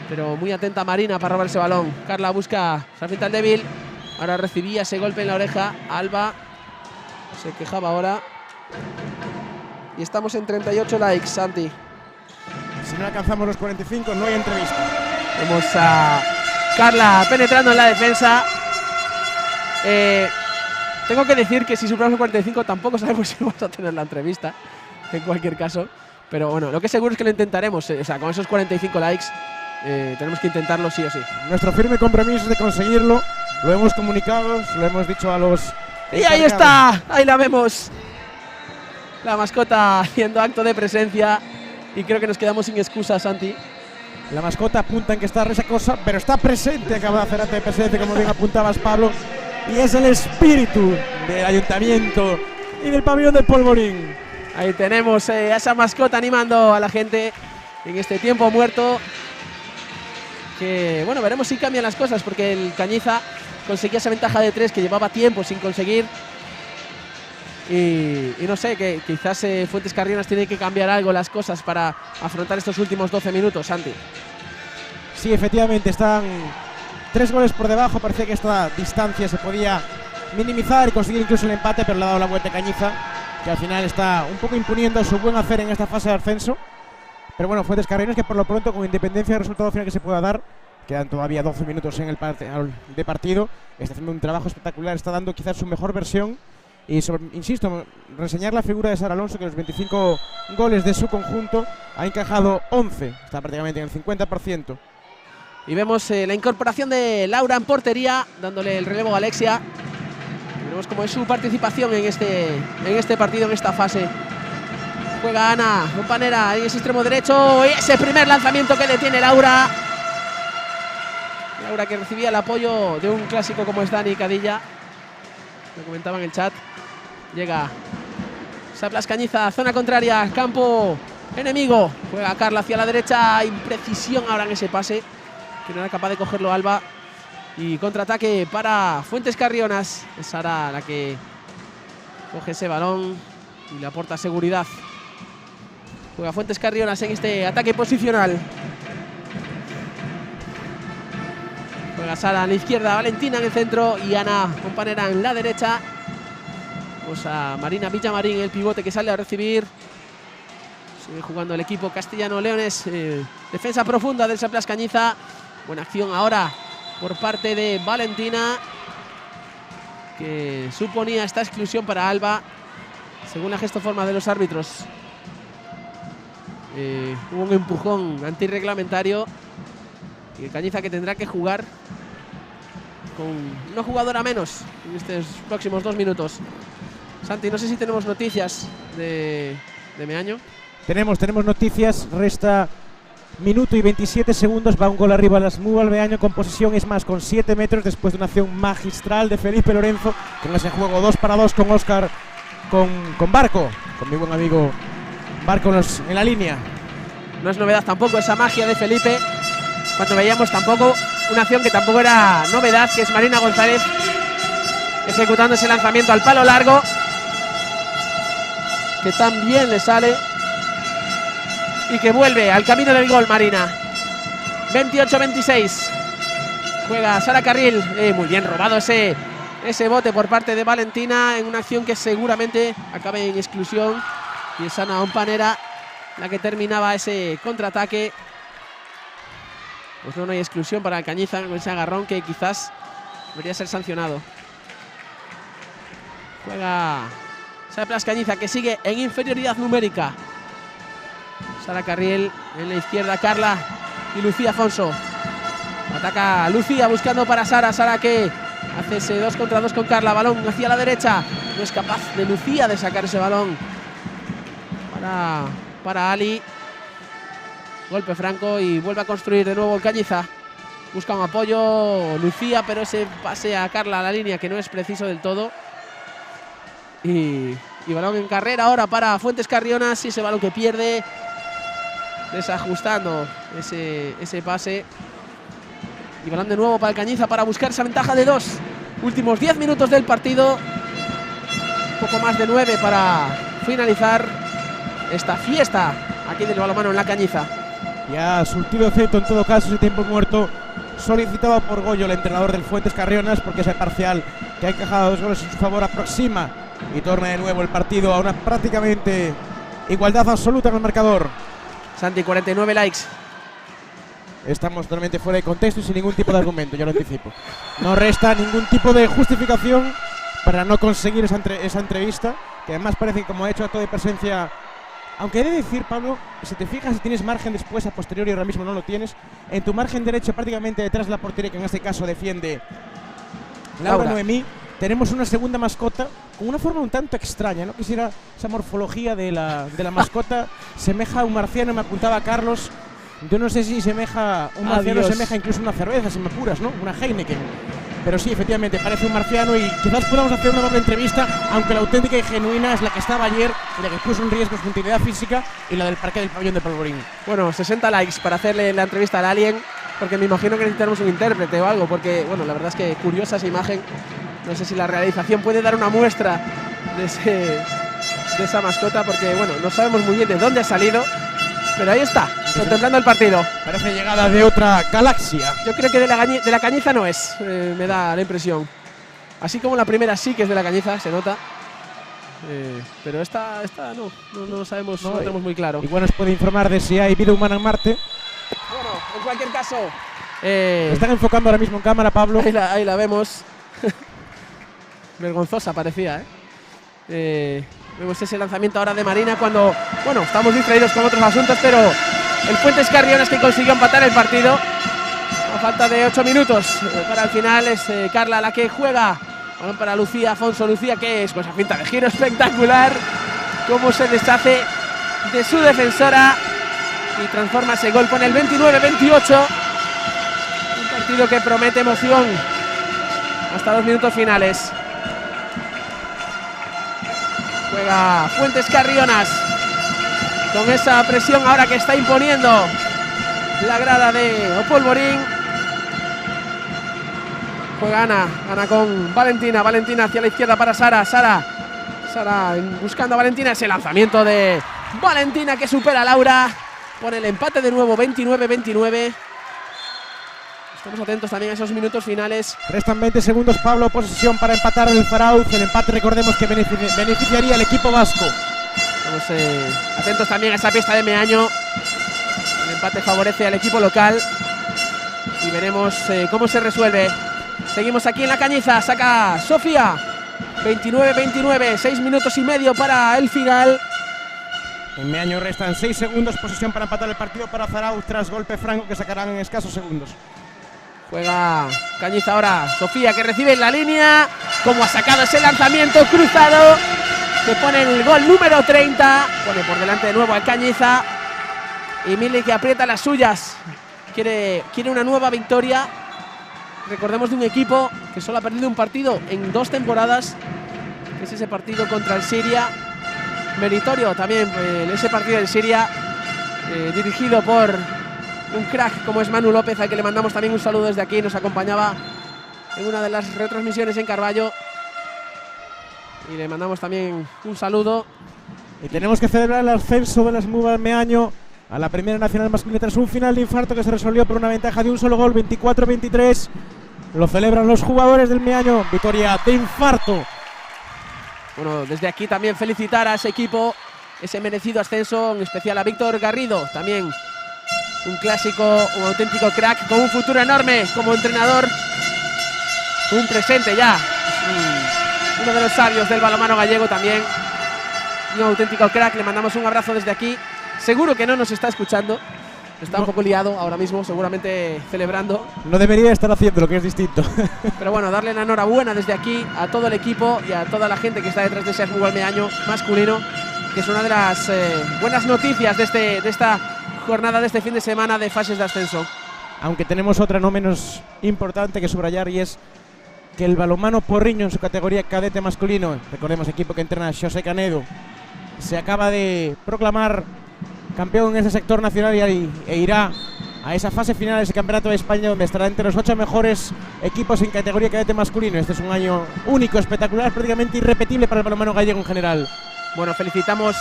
pero muy atenta Marina para robar ese balón. Carla busca Sargento al débil. Ahora recibía ese golpe en la oreja. Alba se quejaba ahora. Y estamos en 38 likes, Santi. Si no alcanzamos los 45, no hay entrevista. Vemos a Carla penetrando en la defensa. Tengo que decir que si superamos los 45 tampoco sabemos si vamos a tener la entrevista, en cualquier caso. Pero bueno, lo que seguro es que lo intentaremos. O sea, con esos 45 likes tenemos que intentarlo sí o sí. Nuestro firme compromiso es de conseguirlo. Lo hemos comunicado, lo hemos dicho a los… Y ahí está, ahí la vemos. La mascota haciendo acto de presencia. Y creo que nos quedamos sin excusas, Santi. La mascota apunta en que está resacosa, pero está presente, acaba de hacer acto de presencia, como bien apuntabas, Pablo. Y es el espíritu del ayuntamiento y del pabellón del Polvorín. Ahí tenemos a esa mascota animando a la gente en este tiempo muerto. Que bueno, veremos si cambian las cosas, porque el Cañiza conseguía esa ventaja de 3 que llevaba tiempo sin conseguir. Y no sé, que quizás Fuentes Carrionas tiene que cambiar algo las cosas para afrontar estos últimos 12 minutos, Santi. Sí, efectivamente, están 3 goles por debajo. Parecía que esta distancia se podía minimizar y conseguir incluso el empate, pero le ha dado la vuelta a Cañiza, que al final está un poco imponiendo su buen hacer en esta fase de ascenso. Pero bueno, Fuentes Carrionas, que por lo pronto, con independencia del resultado final que se pueda dar, quedan todavía 12 minutos en el de partido, está haciendo un trabajo espectacular, está dando quizás su mejor versión. Y insisto, reseñar la figura de Sara Alonso, que los 25 goles de su conjunto ha encajado 11, está prácticamente en el 50%. Y vemos la incorporación de Laura en portería, dándole el relevo a Alexia. Vemos cómo es su participación en este partido, en esta fase. Juega Ana Companera en ese extremo derecho, y ese primer lanzamiento que le tiene Laura. Laura, que recibía el apoyo de un clásico como es Dani Cadilla, lo comentaba en el chat. Llega Saplas Cañiza, zona contraria, campo enemigo. Juega Carla hacia la derecha, imprecisión ahora en ese pase, que no era capaz de cogerlo Alba. Y contraataque para Fuentes Carrionas. Es Sara la que coge ese balón y le aporta seguridad. Juega Fuentes Carrionas en este ataque posicional. Juega Sara en la izquierda, Valentina en el centro y Ana Companera en la derecha. Vamos a Marina Villamarín, el pivote que sale a recibir. Sigue jugando el equipo castellano Leones. Defensa profunda del Saplas Cañiza. Buena acción ahora por parte de Valentina, que suponía esta exclusión para Alba, según la gestoforma de los árbitros. Hubo un empujón antirreglamentario y el Cañiza, que tendrá que jugar con una jugadora menos en estos próximos 2 minutos. Santi, no sé si tenemos noticias de Meaño. Tenemos noticias. Resta minuto y 27 segundos. Va un gol arriba a las Mubal Meaño con posesión, es más, con 7 metros, después de una acción magistral de Felipe Lorenzo, con ese juego 2 para 2 con Óscar, con Barco, con mi buen amigo Barco en la línea. No es novedad tampoco esa magia de Felipe, cuando veíamos tampoco una acción que tampoco era novedad, que es Marina González ejecutando ese lanzamiento al palo largo, que también le sale, y que vuelve al camino del gol Marina. 28-26. Juega Sara Carril. Muy bien robado ese bote por parte de Valentina, en una acción que seguramente acabe en exclusión. Y es Ana Companera la que terminaba ese contraataque. Pues no hay exclusión para el Cañiza con ese agarrón, que quizás debería ser sancionado. Juega Saplas Cañiza, que sigue en inferioridad numérica. Sara Carriel en la izquierda, Carla y Lucía Afonso. Ataca Lucía buscando para Sara. Sara, que hace ese 2 contra 2 con Carla. Balón hacia la derecha. No es capaz de Lucía de sacar ese balón para Ali. Golpe franco y vuelve a construir de nuevo el Cañiza. Busca un apoyo Lucía, pero ese pase a Carla a la línea, que no es preciso del todo. Y balón en carrera ahora para Fuentes Carrionas. Y ese balón que pierde, desajustando ese pase. Y balón de nuevo para el Cañiza para buscar esa ventaja de 2. Últimos 10 minutos del partido. Un poco más de 9 para finalizar esta fiesta aquí del balonmano en la Cañiza. Ya ha surtido efecto en todo caso ese tiempo muerto solicitado por Goyo, el entrenador del Fuentes Carrionas, porque ese parcial que ha encajado 2 goles en su favor aproxima y torna de nuevo el partido a una prácticamente igualdad absoluta en el marcador. Santi, 49 likes. Estamos totalmente fuera de contexto y sin ningún tipo de argumento, ya lo anticipo. No resta ningún tipo de justificación para no conseguir esa entrevista, que además parece que, como ha hecho acto de presencia, aunque he de decir, Pablo, si te fijas, si tienes margen después a posteriori, ahora mismo no lo tienes, en tu margen derecho, prácticamente detrás de la portería, que en este caso defiende Laura Noemí, tenemos una segunda mascota con una forma un tanto extraña, ¿no? Quisiera esa morfología de la mascota, semeja a un marciano, me apuntaba Carlos. Yo no sé si semeja un marciano, semeja incluso una cerveza, si me apuras, ¿no? Una Heineken. Pero sí, efectivamente, parece un marciano, y quizás podamos hacer una doble entrevista, aunque la auténtica y genuina es la que estaba ayer, y la que puso en riesgo su integridad física, y la del parque del pabellón de Polvorín. Bueno, 60 likes para hacerle la entrevista al Alien, porque me imagino que necesitamos un intérprete o algo, porque, bueno, la verdad es que curiosa esa imagen. No sé si la realización puede dar una muestra de esa mascota, porque, bueno, no sabemos muy bien de dónde ha salido, pero ahí está, contemplando el partido. Parece llegada de otra galaxia. Yo creo que de la Cañiza no es, me da la impresión. Así como la primera sí que es de la Cañiza, se nota. Pero esta no lo sabemos, no lo tenemos muy claro. Igual nos puede informar de si hay vida humana en Marte. Bueno, en cualquier caso. Están enfocando ahora mismo en cámara, Pablo. Ahí la vemos. Vergonzosa parecía, vemos ese lanzamiento ahora de Marina cuando, bueno, estamos distraídos con otros asuntos, pero el Fuentes Carrionas que consiguió empatar el partido a falta de 8 minutos. Para el final es Carla la que juega. Balón para Lucía, Afonso. Lucía, que es pues a finta de giro espectacular. Cómo se deshace de su defensora y transforma ese gol con el 29-28. Un partido que promete emoción hasta los minutos finales. Juega Fuentes Carrionas con esa presión ahora que está imponiendo la grada de Opolvorín. Juega Ana con Valentina hacia la izquierda para Sara buscando a Valentina, ese lanzamiento de Valentina que supera a Laura, pone el empate de nuevo 29-29. Estamos atentos también a esos minutos finales. Restan 20 segundos, Pablo, posesión para empatar el Zarauz. El empate, recordemos que beneficiaría al equipo vasco. Estamos atentos también a esa pista de Meaño. El empate favorece al equipo local y veremos cómo se resuelve. Seguimos aquí en la Cañiza, saca Sofía. 29-29, 6 minutos y medio para el final. En Meaño restan 6 segundos, posesión para empatar el partido para Zarauz tras golpe franco que sacarán en escasos segundos. Juega Cañiza ahora, Sofía que recibe en la línea. Como ha sacado ese lanzamiento cruzado que pone el gol número 30. Pone por delante de nuevo al Cañiza. Y Mili que aprieta las suyas. Quiere una nueva victoria. Recordemos de un equipo que solo ha perdido un partido en 2 temporadas, que es ese partido contra el Siria. Meritorio también ese partido del Siria, dirigido por un crack como es Manu López, al que le mandamos también un saludo desde aquí. Nos acompañaba en una de las retransmisiones en Carballo y le mandamos también un saludo. Y tenemos que celebrar el ascenso de las Mubas Meaño a la Primera Nacional Masculina tras un final de infarto que se resolvió por una ventaja de un solo gol, 24-23. Lo celebran los jugadores del Meaño, victoria de infarto. Bueno, desde aquí también felicitar a ese equipo, ese merecido ascenso, en especial a Víctor Garrido, también un clásico, un auténtico crack, con un futuro enorme como entrenador, un presente ya, uno de los sabios del balonmano gallego también, y un auténtico crack. Le mandamos un abrazo desde aquí. Seguro que no nos está escuchando, está un poco liado ahora mismo, seguramente celebrando. No debería estar haciendo lo que es distinto. Pero bueno, darle la enhorabuena desde aquí a todo el equipo y a toda la gente que está detrás de ese Asmubal Meaño masculino, que es una de las buenas noticias de esta jornada, de este fin de semana de fases de ascenso. Aunque tenemos otra no menos importante que subrayar, y es que el balonmano Porriño en su categoría cadete masculino, recordemos equipo que entrena Xosé Canedo, se acaba de proclamar campeón en ese sector nacional e irá a esa fase final de ese campeonato de España, donde estará entre los 8 mejores equipos en categoría cadete masculino. Este es un año único, espectacular, prácticamente irrepetible para el balonmano gallego en general. Bueno, felicitamos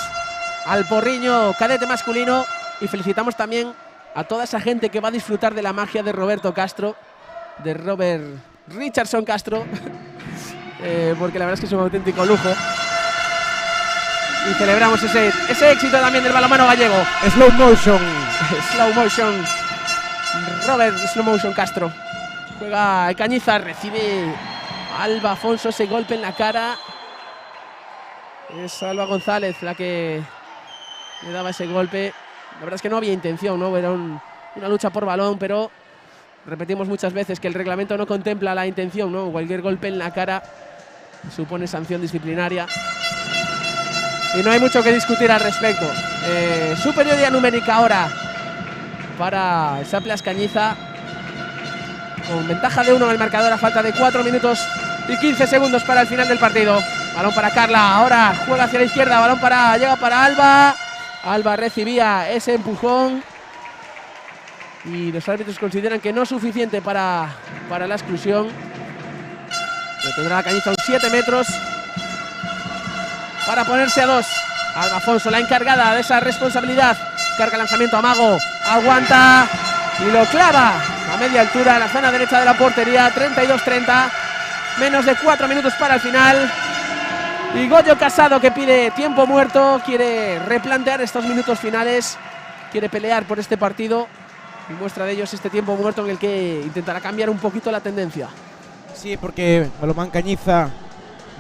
al Porriño cadete masculino y felicitamos también a toda esa gente que va a disfrutar de la magia de Roberto Castro, de Robert Richardson Castro, porque la verdad es que es un auténtico lujo. Y celebramos ese éxito también del balonmano gallego. Slow motion. Slow motion. Robert Slow motion Castro. Juega el Cañiza, recibe Alba Afonso ese golpe en la cara. Es Alba González la que le daba ese golpe. La verdad es que no había intención, ¿no? Era una lucha por balón, pero repetimos muchas veces que el reglamento no contempla la intención, ¿no? Cualquier golpe en la cara supone sanción disciplinaria. Y no hay mucho que discutir al respecto. Superioridad numérica ahora para el Saplas Cañiza, con ventaja de 1 en el marcador a falta de 4 minutos y 15 segundos para el final del partido. Balón para Carla, ahora juega hacia la izquierda, llega para Alba. Alba recibía ese empujón y los árbitros consideran que no es suficiente para la exclusión. Le tendrá la Cañiza 7 metros para ponerse a 2. Alba Afonso, la encargada de esa responsabilidad. Carga lanzamiento a Mago. aguanta y lo clava a media altura en la zona derecha de la portería. 32-30, menos de 4 minutos para el final. Y Goyo Casado, que pide tiempo muerto, quiere replantear estos minutos finales, quiere pelear por este partido, y muestra de ello es este tiempo muerto en el que intentará cambiar un poquito la tendencia. Sí, porque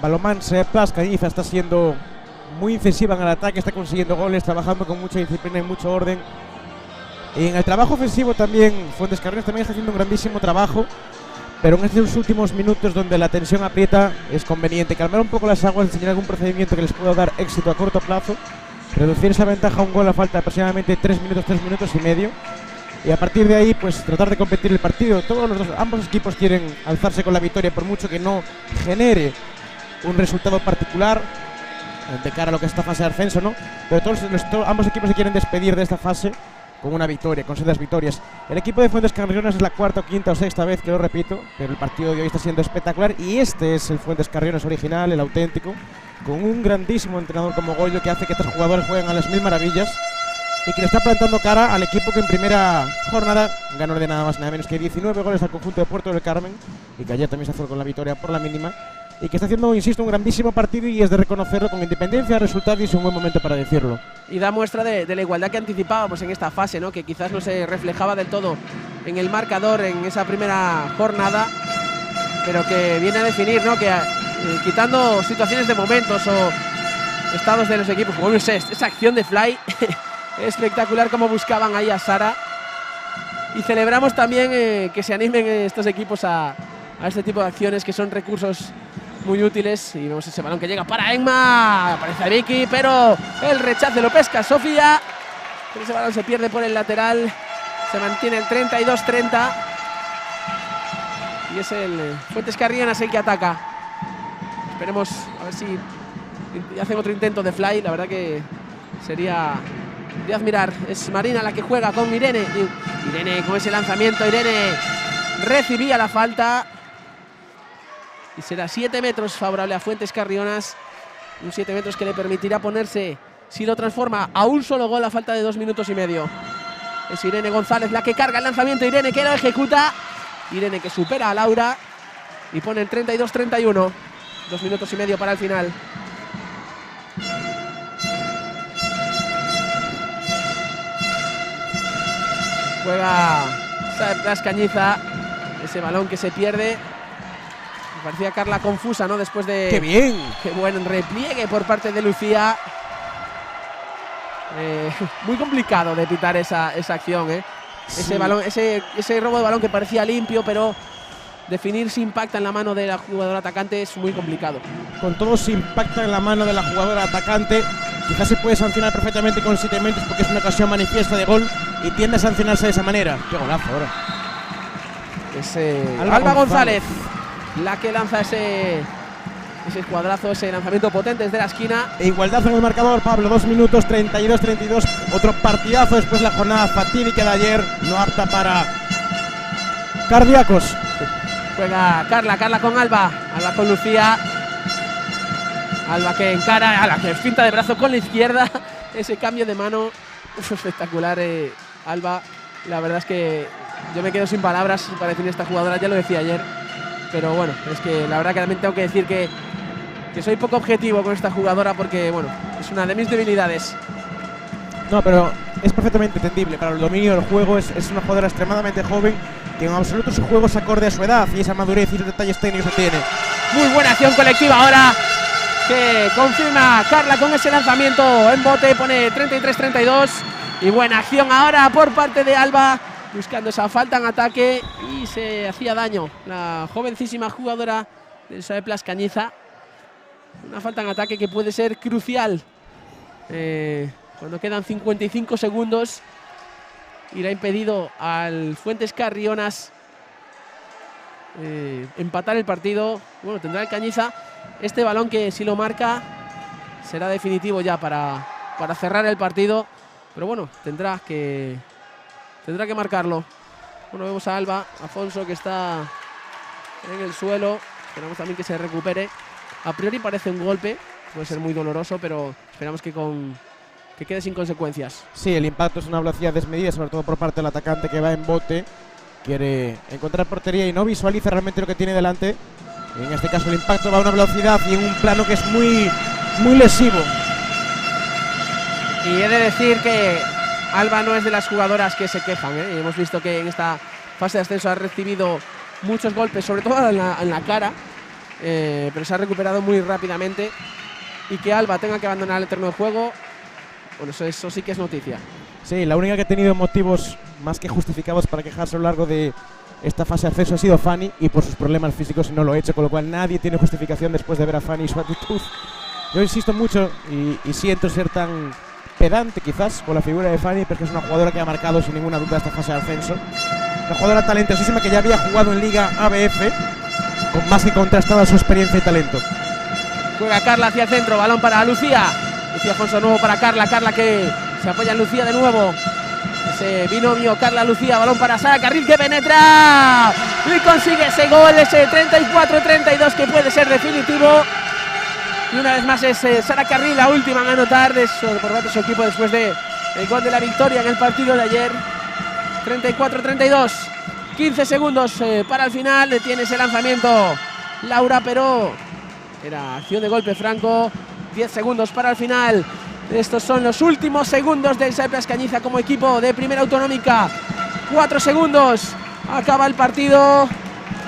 Balonmán Sea Plus Cañiza está siendo muy incisiva en el ataque, está consiguiendo goles, trabajando con mucha disciplina y mucho orden. Y en el trabajo ofensivo también, Fuentescarrionas también está haciendo un grandísimo trabajo, pero en estos últimos minutos donde la tensión aprieta es conveniente calmar un poco las aguas, enseñar algún procedimiento que les pueda dar éxito a corto plazo, reducir esa ventaja a un gol a falta de aproximadamente 3 minutos y medio, y a partir de ahí pues tratar de competir el partido. Ambos equipos quieren alzarse con la victoria, por mucho que no genere un resultado particular de cara a lo que es esta fase de ascenso, ¿no? Pero ambos equipos se quieren despedir de esta fase con una victoria, con sendas victorias. El equipo de Fuentescarrionas es la cuarta, quinta o sexta vez que lo repito, pero el partido de hoy está siendo espectacular, y este es el Fuentescarrionas original, el auténtico, con un grandísimo entrenador como Goyo, que hace que estos jugadores jueguen a las mil maravillas, y que le está plantando cara al equipo que en primera jornada ganó de nada más nada menos que 19 goles al conjunto de Puerto del Carmen, y que ayer también se azul con la victoria por la mínima, y que está haciendo, insisto, un grandísimo partido, y es de reconocerlo con independencia de resultados, y es un buen momento para decirlo. Y da muestra de la igualdad que anticipábamos en esta fase, ¿no? Que quizás no se reflejaba del todo en el marcador en esa primera jornada, pero que viene a definir, ¿no? Que quitando situaciones de momentos o estados de los equipos, como esa acción de Fly espectacular, como buscaban ahí a Sara. Y celebramos también que se animen estos equipos a este tipo de acciones, que son recursos muy útiles. Y vemos ese balón que llega para Emma, aparece Vicky, pero el rechace lo pesca Sofía, pero ese balón se pierde por el lateral. Se mantiene el 32-30 y es el Fuentescarrionas el que ataca. Esperemos a ver si hacen otro intento de Fly. La verdad que sería de admirar. Es Marina la que juega con Irene. Irene con ese lanzamiento, Irene recibía la falta y será 7 metros favorable a Fuentescarrionas. Un 7 metros que le permitirá ponerse, si lo transforma, a un solo gol a falta de 2 minutos y medio. Es Irene González la que carga el lanzamiento. Irene que lo ejecuta. Irene que supera a Laura y pone el 32-31. 2 minutos y medio para el final. Juega Blas Cañiza. Ese balón que se pierde. Me parecía Carla confusa, ¿no? Después de... ¡Qué bien! ¡Qué buen repliegue por parte de Lucía! Muy complicado de pitar esa acción, ¿eh? Sí. Ese balón, ese robo de balón que parecía limpio, pero definir si impacta en la mano de la jugadora atacante es muy complicado. Con todo, si impacta en la mano de la jugadora atacante, quizás se puede sancionar perfectamente con 7 metros, porque es una ocasión manifiesta de gol y tiende a sancionarse de esa manera. ¡Qué golazo ahora! Alba González la que lanza ese cuadrazo, ese lanzamiento potente desde la esquina. E igualdad en el marcador, Pablo. 2 minutos 32-32. Otro partidazo después de la jornada fatídica de ayer, no apta para cardíacos. Juega Carla con Alba con Lucía. Alba que encara, a la que finta de brazo con la izquierda. Ese cambio de mano espectacular, Alba. La verdad es que yo me quedo sin palabras para definir esta jugadora, ya lo decía ayer. Pero bueno, es que la verdad que también tengo que decir que soy poco objetivo con esta jugadora, porque bueno, es una de mis debilidades. No, pero es perfectamente entendible. Para el dominio del juego es una jugadora extremadamente joven, que en absoluto su juego es acorde a su edad, y esa madurez y esos detalles técnicos que tiene. Muy buena acción colectiva ahora, que confirma Carla con ese lanzamiento en bote, pone 33-32. Y buena acción ahora por parte de Alba, buscando esa falta en ataque, y se hacía daño la jovencísima jugadora del SAE Plus Cañiza. Una falta en ataque que puede ser crucial cuando quedan 55 segundos. Y le ha impedido al Fuentescarrionas empatar el partido. Bueno, tendrá el Cañiza este balón, que si lo marca será definitivo ya para cerrar el partido. Pero bueno, tendrá que marcarlo. Bueno, vemos a Alba Afonso, que está en el suelo. Esperamos también que se recupere. A priori parece un golpe, puede ser muy doloroso, pero esperamos que con que quede sin consecuencias. Sí, el impacto es una velocidad desmedida, sobre todo por parte del atacante que va en bote. Quiere encontrar portería y no visualiza realmente lo que tiene delante. En este caso el impacto va a una velocidad y en un plano que es muy lesivo. Y he de decir que Alba no es de las jugadoras que se quejan, ¿eh? Hemos visto que en esta fase de ascenso ha recibido muchos golpes, sobre todo en la cara, pero se ha recuperado muy rápidamente. Y que Alba tenga que abandonar el terreno de juego, bueno, eso sí que es noticia. Sí, la única que ha tenido motivos más que justificados para quejarse a lo largo de esta fase de acceso ha sido Fanny, y por sus problemas físicos no lo ha hecho, con lo cual nadie tiene justificación después de ver a Fanny y su actitud. Yo insisto mucho y siento ser tan pedante quizás con la figura de Fanny, pero es que es una jugadora que ha marcado sin ninguna duda esta fase de ascenso. Una jugadora talentosísima que ya había jugado en Liga ABF, con más que contrastada su experiencia y talento. Juega Carla hacia el centro, balón para Lucía. Lucía Afonso nuevo para Carla, Carla que se apoya en Lucía de nuevo. Ese binomio Carla-Lucía, balón para Sara Carril que penetra y consigue ese gol, ese 34-32 que puede ser definitivo. Y una vez más es Sara Carril la última en anotar por parte de su equipo después del gol de la victoria en el partido de ayer. 34-32, 15 segundos para el final, detiene ese lanzamiento Laura, pero era acción de golpe franco. 10 segundos para el final. Estos son los últimos segundos del SAE Plas Cañiza como equipo de Primera Autonómica. 4 segundos. Acaba el partido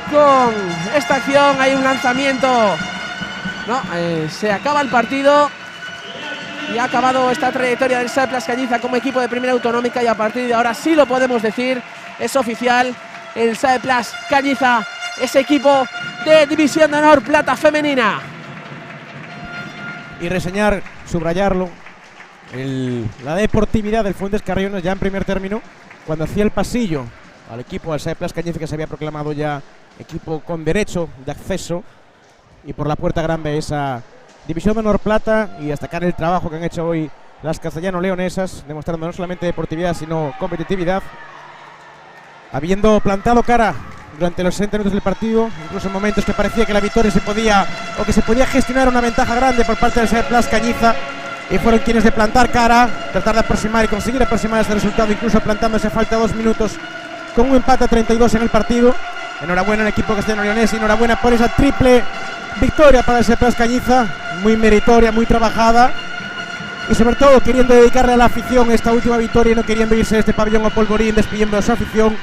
con esta acción. Hay un lanzamiento. No, se acaba el partido. Y ha acabado esta trayectoria del SAE Plas Cañiza como equipo de Primera Autonómica. Y a partir de ahora sí lo podemos decir. Es oficial. El SAE Plas Cañiza es equipo de División de Honor Plata Femenina. Y reseñar, subrayarlo, la deportividad del Fuentes Carriones ya en primer término, cuando hacía el pasillo al equipo del SAE Plas Cañiza, que se había proclamado ya equipo con derecho de acceso, y por la puerta grande esa División de Honor Plata, y destacar el trabajo que han hecho hoy las castellano-leonesas, demostrando no solamente deportividad sino competitividad, habiendo plantado cara durante los 60 minutos del partido, incluso en momentos que parecía que la victoria se podía gestionar una ventaja grande por parte del SAE Plas Cañiza, y fueron quienes de plantar cara, tratar de aproximar y conseguir aproximar este resultado, incluso plantándose a falta de 2 minutos con un empate a 32 en el partido. Enhorabuena al equipo castellano-leonés y enhorabuena por esa triple victoria para el SAE Plas Cañiza, muy meritoria, muy trabajada, y sobre todo queriendo dedicarle a la afición esta última victoria y no queriendo irse de este pabellón a polvorín, despidiendo a su afición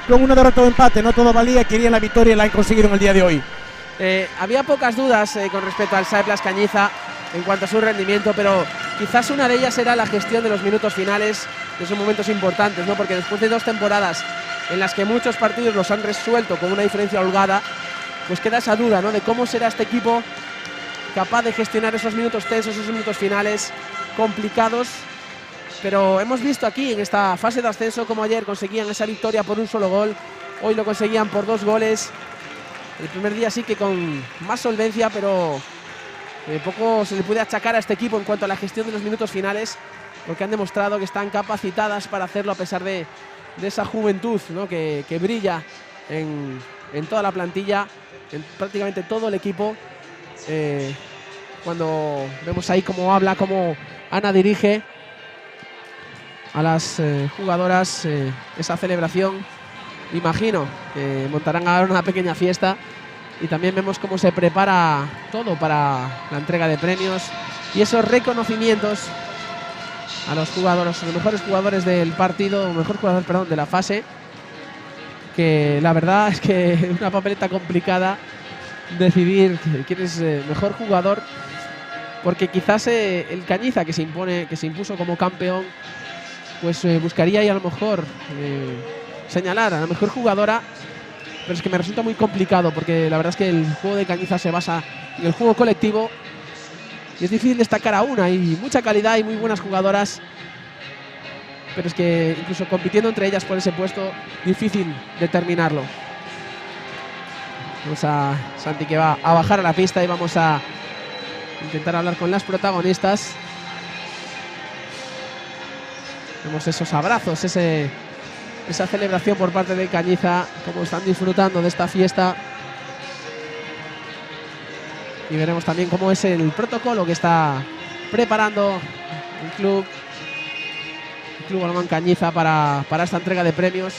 con una derrota o empate. No todo valía, querían la victoria y la han conseguido en el día de hoy. Había pocas dudas con respecto al SAE Plas Cañiza en cuanto a su rendimiento, pero quizás una de ellas era la gestión de los minutos finales, de esos momentos importantes, ¿no? Porque después de 2 temporadas en las que muchos partidos los han resuelto con una diferencia holgada, pues queda esa duda, ¿no? De cómo será este equipo capaz de gestionar esos minutos tensos, esos minutos finales complicados. Pero hemos visto aquí en esta fase de ascenso como ayer conseguían esa victoria por un solo gol, hoy lo conseguían por 2 goles. El primer día sí que con más solvencia, pero poco se le puede achacar a este equipo en cuanto a la gestión de los minutos finales, porque han demostrado que están capacitadas para hacerlo a pesar de esa juventud, ¿no? que brilla en toda la plantilla, en prácticamente todo el equipo. Cuando vemos ahí cómo habla, cómo Ana dirige a las jugadoras, esa celebración, imagino que montarán ahora una pequeña fiesta, y también vemos cómo se prepara todo para la entrega de premios y esos reconocimientos a los jugadores, a los mejores jugadores del partido, mejor jugador, perdón, de la fase, que la verdad es que es una papeleta complicada decidir quién es mejor jugador, porque quizás el Cañiza, que se impuso como campeón, pues buscaría y a lo mejor señalar a la mejor jugadora, pero es que me resulta muy complicado, porque la verdad es que el juego de Cañiza se basa en el juego colectivo y es difícil destacar a una. Hay mucha calidad y muy buenas jugadoras, pero es que incluso compitiendo entre ellas por ese puesto, difícil determinarlo. Vamos a Santi, que va a bajar a la pista, y vamos a intentar hablar con las protagonistas. Vemos esos abrazos, esa celebración por parte de Cañiza, cómo están disfrutando de esta fiesta. Y veremos también cómo es el protocolo que está preparando el club Club Balonmano Cañiza para esta entrega de premios.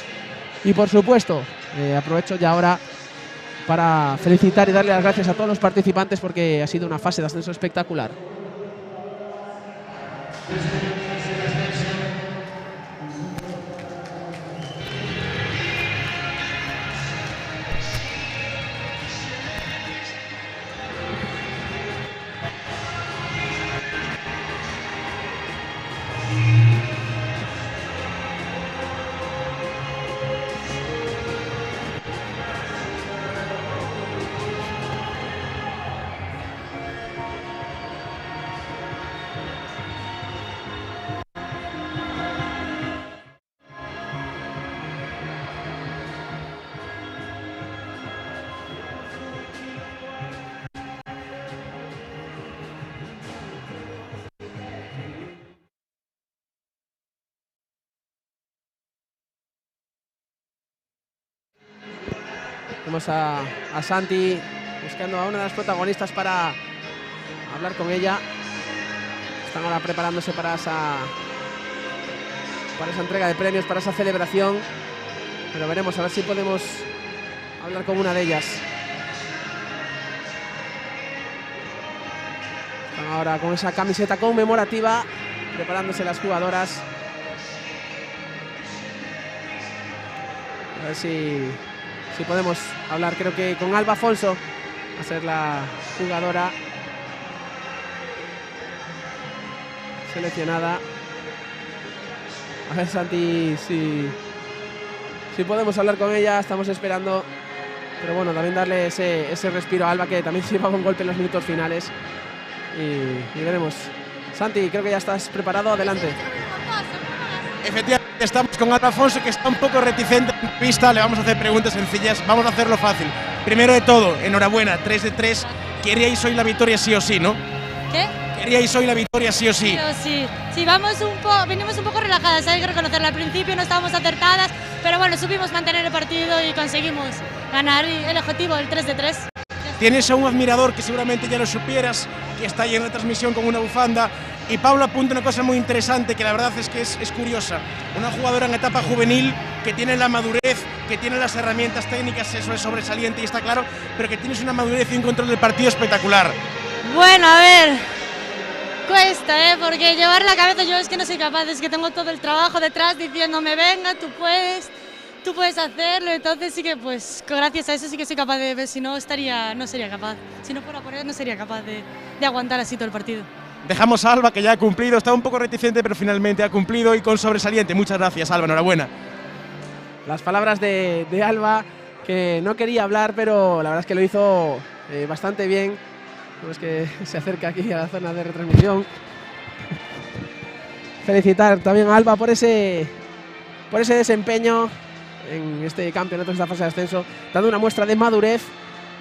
Y por supuesto, aprovecho ya ahora para felicitar y darle las gracias a todos los participantes porque ha sido una fase de ascenso espectacular. Vemos a Santi buscando a una de las protagonistas para hablar con ella. Están ahora preparándose para esa entrega de premios, para esa celebración. Pero veremos a ver si podemos hablar con una de ellas. Están ahora con esa camiseta conmemorativa, preparándose las jugadoras. A ver si podemos hablar, creo que con Alba Afonso va a ser la jugadora seleccionada. A ver, Santi, si podemos hablar con ella, estamos esperando. Pero bueno, también darle ese respiro a Alba, que también se lleva un golpe en los minutos finales. Y veremos. Santi, creo que ya estás preparado, adelante. Efectivamente, estamos con Alba Afonso, que está un poco reticente en pista. Le vamos a hacer preguntas sencillas, vamos a hacerlo fácil. Primero de todo, enhorabuena, 3 de 3. Queríais hoy la victoria sí o sí, ¿no? ¿Qué? Queríais hoy la victoria sí o sí. Sí o sí. Sí, venimos un poco relajadas, hay que reconocerlo. Al principio no estábamos acertadas, pero bueno, supimos mantener el partido y conseguimos ganar el objetivo, el 3 de 3. Tienes a un admirador que seguramente ya lo supieras, que está ahí en la transmisión con una bufanda. Y Pablo apunta una cosa muy interesante, que la verdad es que es curiosa. Una jugadora en etapa juvenil que tiene la madurez, que tiene las herramientas técnicas, eso es sobresaliente y está claro, pero que tienes una madurez y un control del partido espectacular. Bueno, a ver, cuesta, porque llevar la cabeza yo es que no soy capaz, es que tengo todo el trabajo detrás diciéndome, venga, tú puedes hacerlo. Entonces sí que pues gracias a eso sí que soy capaz de ver, si no no sería capaz, si no fuera por él no sería capaz de aguantar así todo el partido. Dejamos a Alba, que ya ha cumplido, estaba un poco reticente, pero finalmente ha cumplido y con sobresaliente. Muchas gracias, Alba, enhorabuena. Las palabras de Alba, que no quería hablar, pero la verdad es que lo hizo bastante bien. Es que se acerca aquí a la zona de retransmisión. Felicitar también a Alba por ese desempeño en este campeonato, en esta fase de ascenso, dando una muestra de madurez,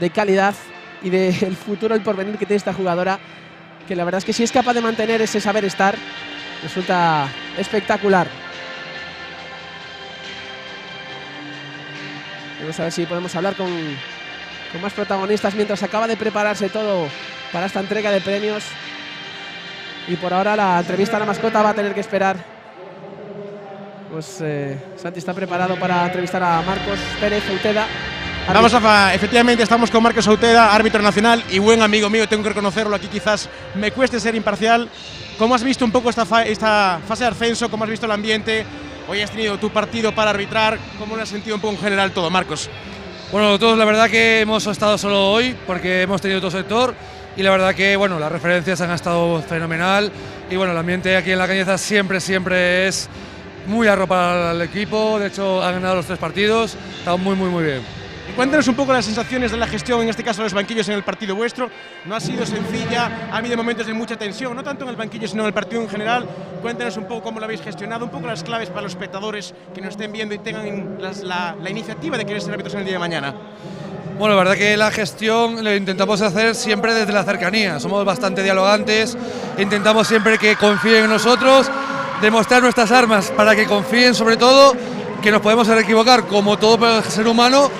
de calidad y del futuro, el porvenir que tiene esta jugadora, que la verdad es que si es capaz de mantener ese saber estar, resulta espectacular. Vamos a ver si podemos hablar con más protagonistas mientras acaba de prepararse todo para esta entrega de premios. Y por ahora la entrevista a la mascota va a tener que esperar. Pues Santi está preparado para entrevistar a Marcos Pérez Outeda. Efectivamente estamos con Marcos Outeda, árbitro nacional y buen amigo mío, tengo que reconocerlo, aquí quizás me cueste ser imparcial. ¿Cómo has visto un poco esta fase de ascenso? ¿Cómo has visto el ambiente? Hoy has tenido tu partido para arbitrar, ¿cómo lo has sentido un poco en general todo, Marcos? Bueno, todos la verdad que hemos estado solo hoy porque hemos tenido otro sector y la verdad que bueno, las referencias han estado fenomenal y bueno, el ambiente aquí en La Cañiza siempre es muy arropado al equipo, de hecho han ganado los 3 partidos, está muy bien. Y cuéntanos un poco las sensaciones de la gestión, en este caso de los banquillos en el partido vuestro. No ha sido sencilla, ha habido momentos de mucha tensión, no tanto en el banquillo sino en el partido en general. Cuéntanos un poco cómo lo habéis gestionado, un poco las claves para los espectadores que nos estén viendo y tengan la iniciativa de querer ser árbitros en el día de mañana. Bueno, la verdad que la gestión lo intentamos hacer siempre desde la cercanía, somos bastante dialogantes, intentamos siempre que confíen en nosotros, demostrar nuestras armas para que confíen, sobre todo que nos podemos equivocar como todo ser humano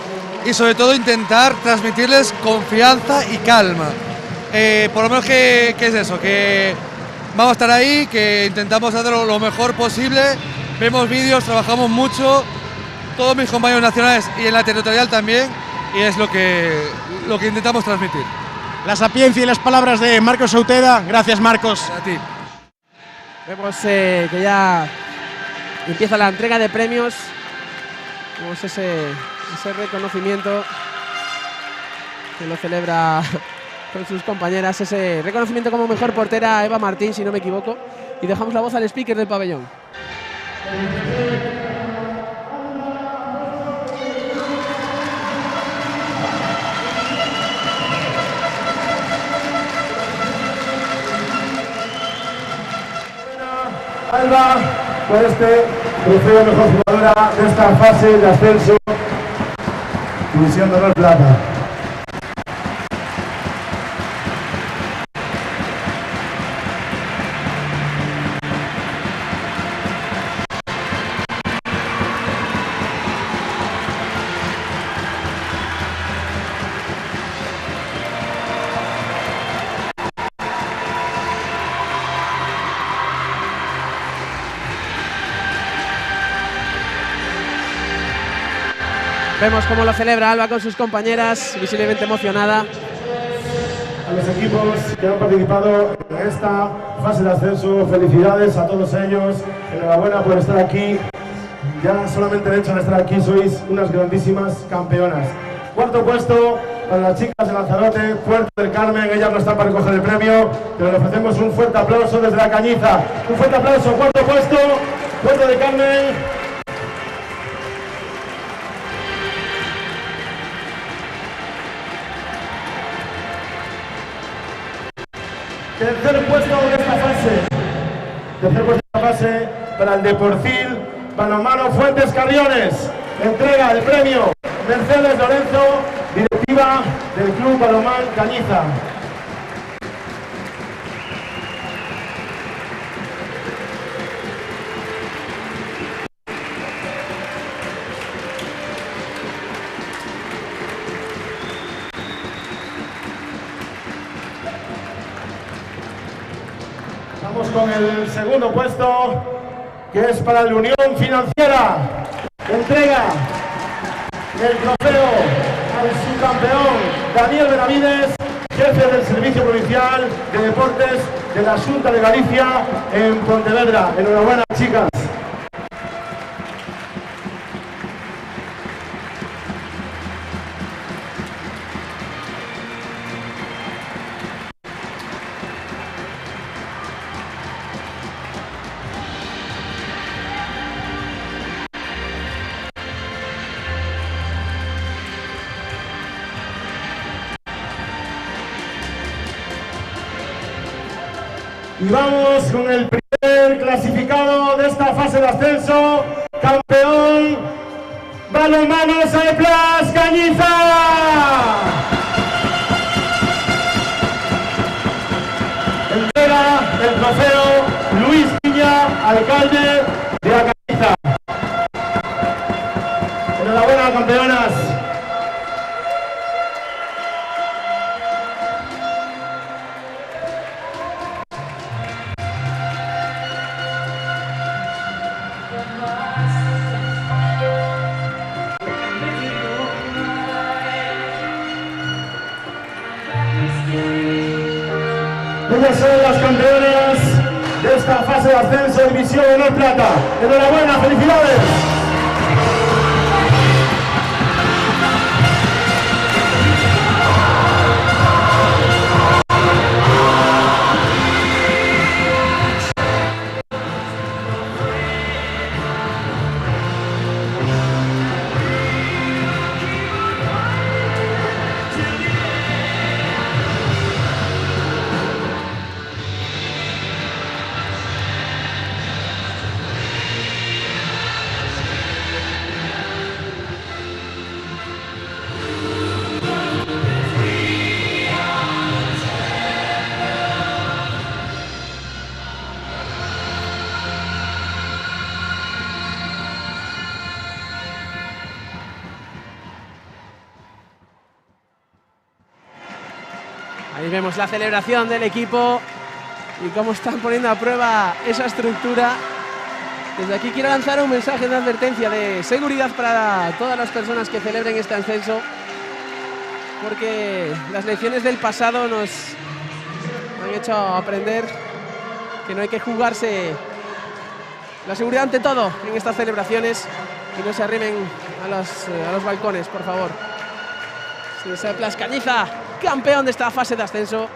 y sobre todo intentar transmitirles confianza y calma. Por lo menos que es eso, que vamos a estar ahí, que intentamos hacerlo lo mejor posible vemos vídeos, trabajamos mucho, todos mis compañeros nacionales y en la territorial también, y es lo que intentamos transmitir. La sapiencia y las palabras de Marcos Sauteda. Gracias, Marcos. A ti. Vemos que ya empieza la entrega de premios. Vemos ese reconocimiento que lo celebra con sus compañeras, ese reconocimiento como mejor portera Eva Martín, si no me equivoco, y dejamos la voz al speaker del pabellón. Alba, por este trofeo mejor jugadora de esta fase de ascenso, División de Honor Plata. Vemos cómo lo celebra Alba con sus compañeras, visiblemente emocionada. A los equipos que han participado en esta fase de ascenso, felicidades a todos ellos, enhorabuena por estar aquí. Ya solamente el hecho de estar aquí sois unas grandísimas campeonas. Cuarto puesto para las chicas de Lanzarote, Puerto del Carmen, ellas no están para recoger el premio, pero le ofrecemos un fuerte aplauso desde la Cañiza. Un fuerte aplauso, cuarto puesto, Puerto del Carmen. Tercer puesto de esta fase. Tercer puesto de esta fase para el Deportil Balonmano Fuentes Carriones. Entrega el premio Mercedes Lorenzo, directiva del Club Balonmán Cañiza. Vamos con el segundo puesto, que es para la Unión Financiera. Entrega el trofeo al subcampeón Daniel Benavides, jefe del Servicio Provincial de Deportes de la Xunta de Galicia en Pontevedra. Enhorabuena, chicas. Y vamos con el primer clasificado de esta fase de ascenso, campeón Balonmano Saeplas Cañiza. Entrega el trofeo Luis Piña, alcalde de la Cañiza. Enhorabuena, campeonas. Ellas son las campeonas de esta fase de ascenso de División de Honor Plata. Enhorabuena, felicidades. Ahí vemos la celebración del equipo y cómo están poniendo a prueba esa estructura Desde aquí quiero lanzar un mensaje de advertencia de seguridad para todas las personas que celebren este ascenso, porque las lecciones del pasado nos han hecho aprender que no hay que jugarse la seguridad ante todo en estas celebraciones y no se arrimen a los balcones, por favor. Plas Cañiza, campeón de esta fase de ascenso.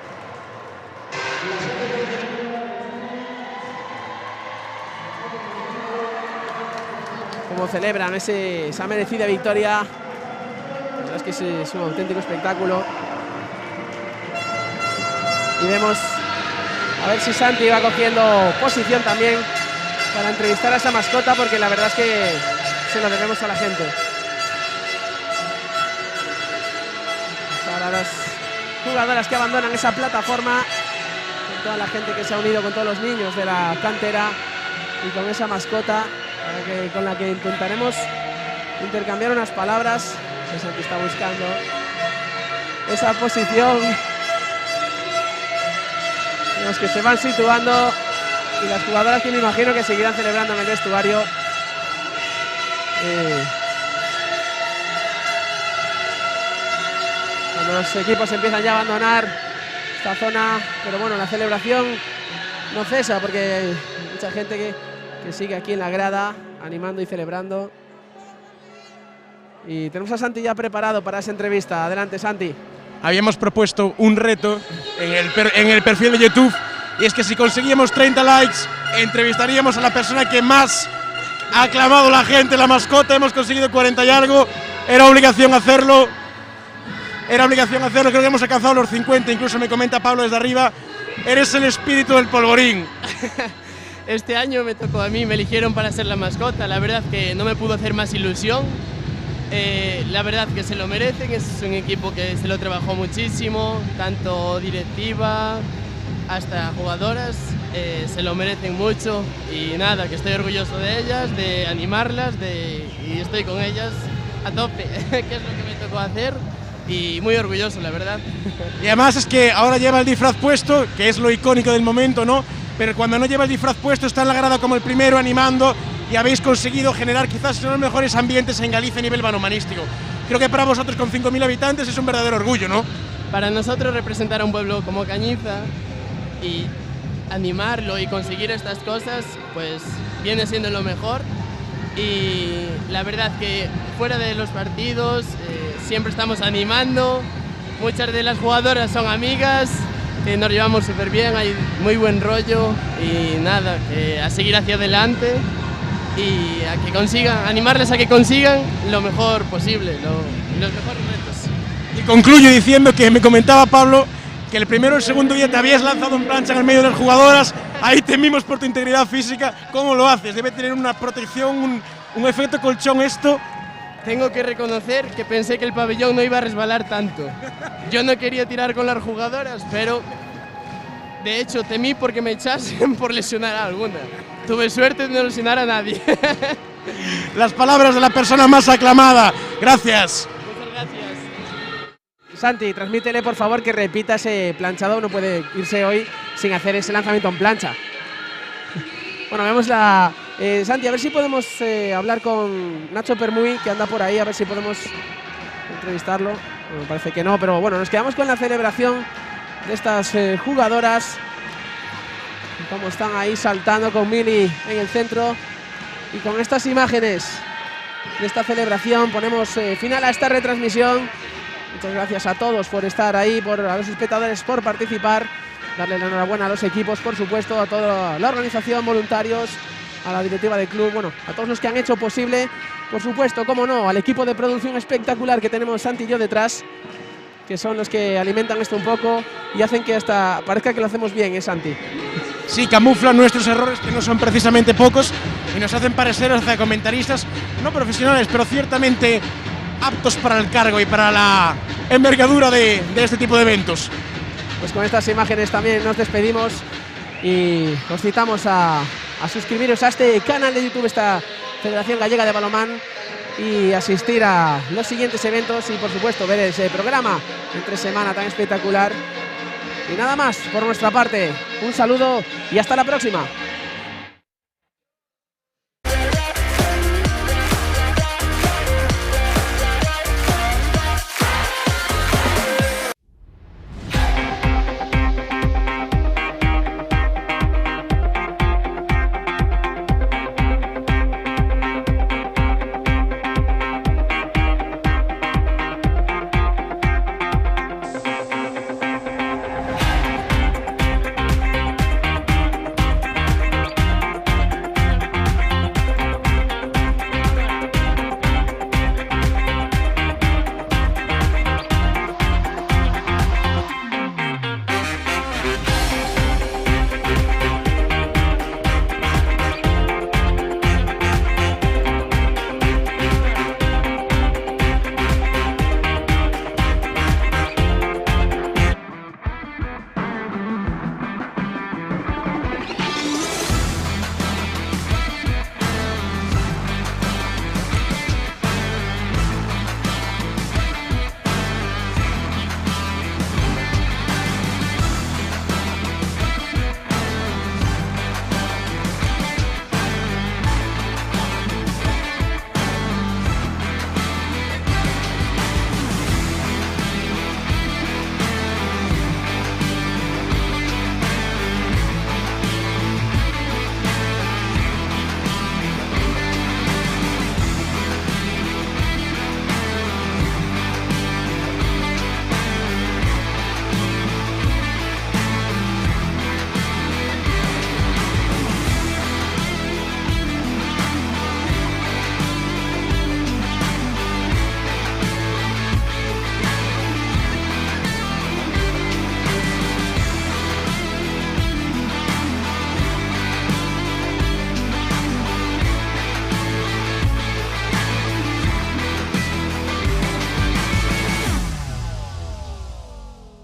Como celebran esa merecida victoria. La verdad es que es un auténtico espectáculo. Y vemos a ver si Santi va cogiendo posición también para entrevistar a esa mascota, porque la verdad es que se lo debemos a la gente. Ahora las jugadoras que abandonan esa plataforma, con toda la gente que se ha unido, con todos los niños de la cantera y con esa mascota con la que intentaremos intercambiar unas palabras. Santi está buscando esa posición. Los que se van situando y las jugadoras que me imagino que seguirán celebrando en el vestuario. Cuando los equipos empiezan ya a abandonar esta zona, pero bueno, la celebración no cesa porque hay mucha gente que sigue aquí en la grada animando y celebrando. Y tenemos a Santi ya preparado para esa entrevista. Adelante, Santi. Habíamos propuesto un reto en el perfil de YouTube, y es que si conseguíamos 30 likes entrevistaríamos a la persona que más ha aclamado la gente, la mascota. Hemos conseguido 40 y algo, era obligación hacerlo, creo que hemos alcanzado los 50, incluso me comenta Pablo desde arriba, eres el espíritu del polvorín. Este año me tocó a mí, me eligieron para ser la mascota, la verdad que no me pudo hacer más ilusión. La verdad que se lo merecen, es un equipo que se lo trabajó muchísimo, tanto directiva hasta jugadoras, se lo merecen mucho y nada, que estoy orgulloso de ellas, de animarlas y estoy con ellas a tope, que es lo que me tocó hacer y muy orgulloso, la verdad. Y además es que ahora lleva el disfraz puesto, que es lo icónico del momento, ¿no? Pero cuando no lleva el disfraz puesto está en la grada como el primero animando, y habéis conseguido generar quizás uno de los mejores ambientes en Galicia a nivel balonmanístico. Creo que para vosotros con 5.000 habitantes es un verdadero orgullo, ¿no? Para nosotros representar a un pueblo como Cañiza y animarlo y conseguir estas cosas, pues viene siendo lo mejor. Y la verdad que fuera de los partidos siempre estamos animando, muchas de las jugadoras son amigas, nos llevamos súper bien, hay muy buen rollo y nada, a seguir hacia adelante y a que consigan, animarles a que consigan lo mejor posible, los mejores retos. Y concluyo diciendo que me comentaba Pablo que el primero y el segundo día te habías lanzado en plancha en el medio de las jugadoras, ahí temimos por tu integridad física. ¿Cómo lo haces? Debe tener una protección, un efecto colchón esto. Tengo que reconocer que pensé que el pabellón no iba a resbalar tanto. Yo no quería tirar con las jugadoras, pero de hecho temí porque me echasen por lesionar a alguna. Tuve suerte de no lesionar a nadie. Las palabras de la persona más aclamada. Gracias. Muchas gracias. Santi, transmítele por favor que repita ese planchado, no puede irse hoy sin hacer ese lanzamiento en plancha. Bueno, vemos la... Santi, a ver si podemos hablar con Nacho Permuy, que anda por ahí, a ver si podemos entrevistarlo. Bueno, parece que no, pero bueno, nos quedamos con la celebración de estas jugadoras. Como están ahí saltando con Mili en el centro. Y con estas imágenes de esta celebración ponemos final a esta retransmisión. Muchas gracias a todos por estar ahí, a los espectadores por participar. Darle la enhorabuena a los equipos, por supuesto, a toda la organización, voluntarios, a la directiva del club, bueno, a todos los que han hecho posible, por supuesto, cómo no, al equipo de producción espectacular que tenemos Santi y yo detrás, que son los que alimentan esto un poco y hacen que hasta parezca que lo hacemos bien, Santi. Sí, camuflan nuestros errores, que no son precisamente pocos, y nos hacen parecer hasta comentaristas no profesionales, pero ciertamente aptos para el cargo y para la envergadura de este tipo de eventos. Pues con estas imágenes también nos despedimos y os citamos a suscribiros a este canal de YouTube, esta Federación Gallega de Balonmán, y asistir a los siguientes eventos y por supuesto ver ese programa entre semana tan espectacular. Y nada más por nuestra parte, un saludo y hasta la próxima.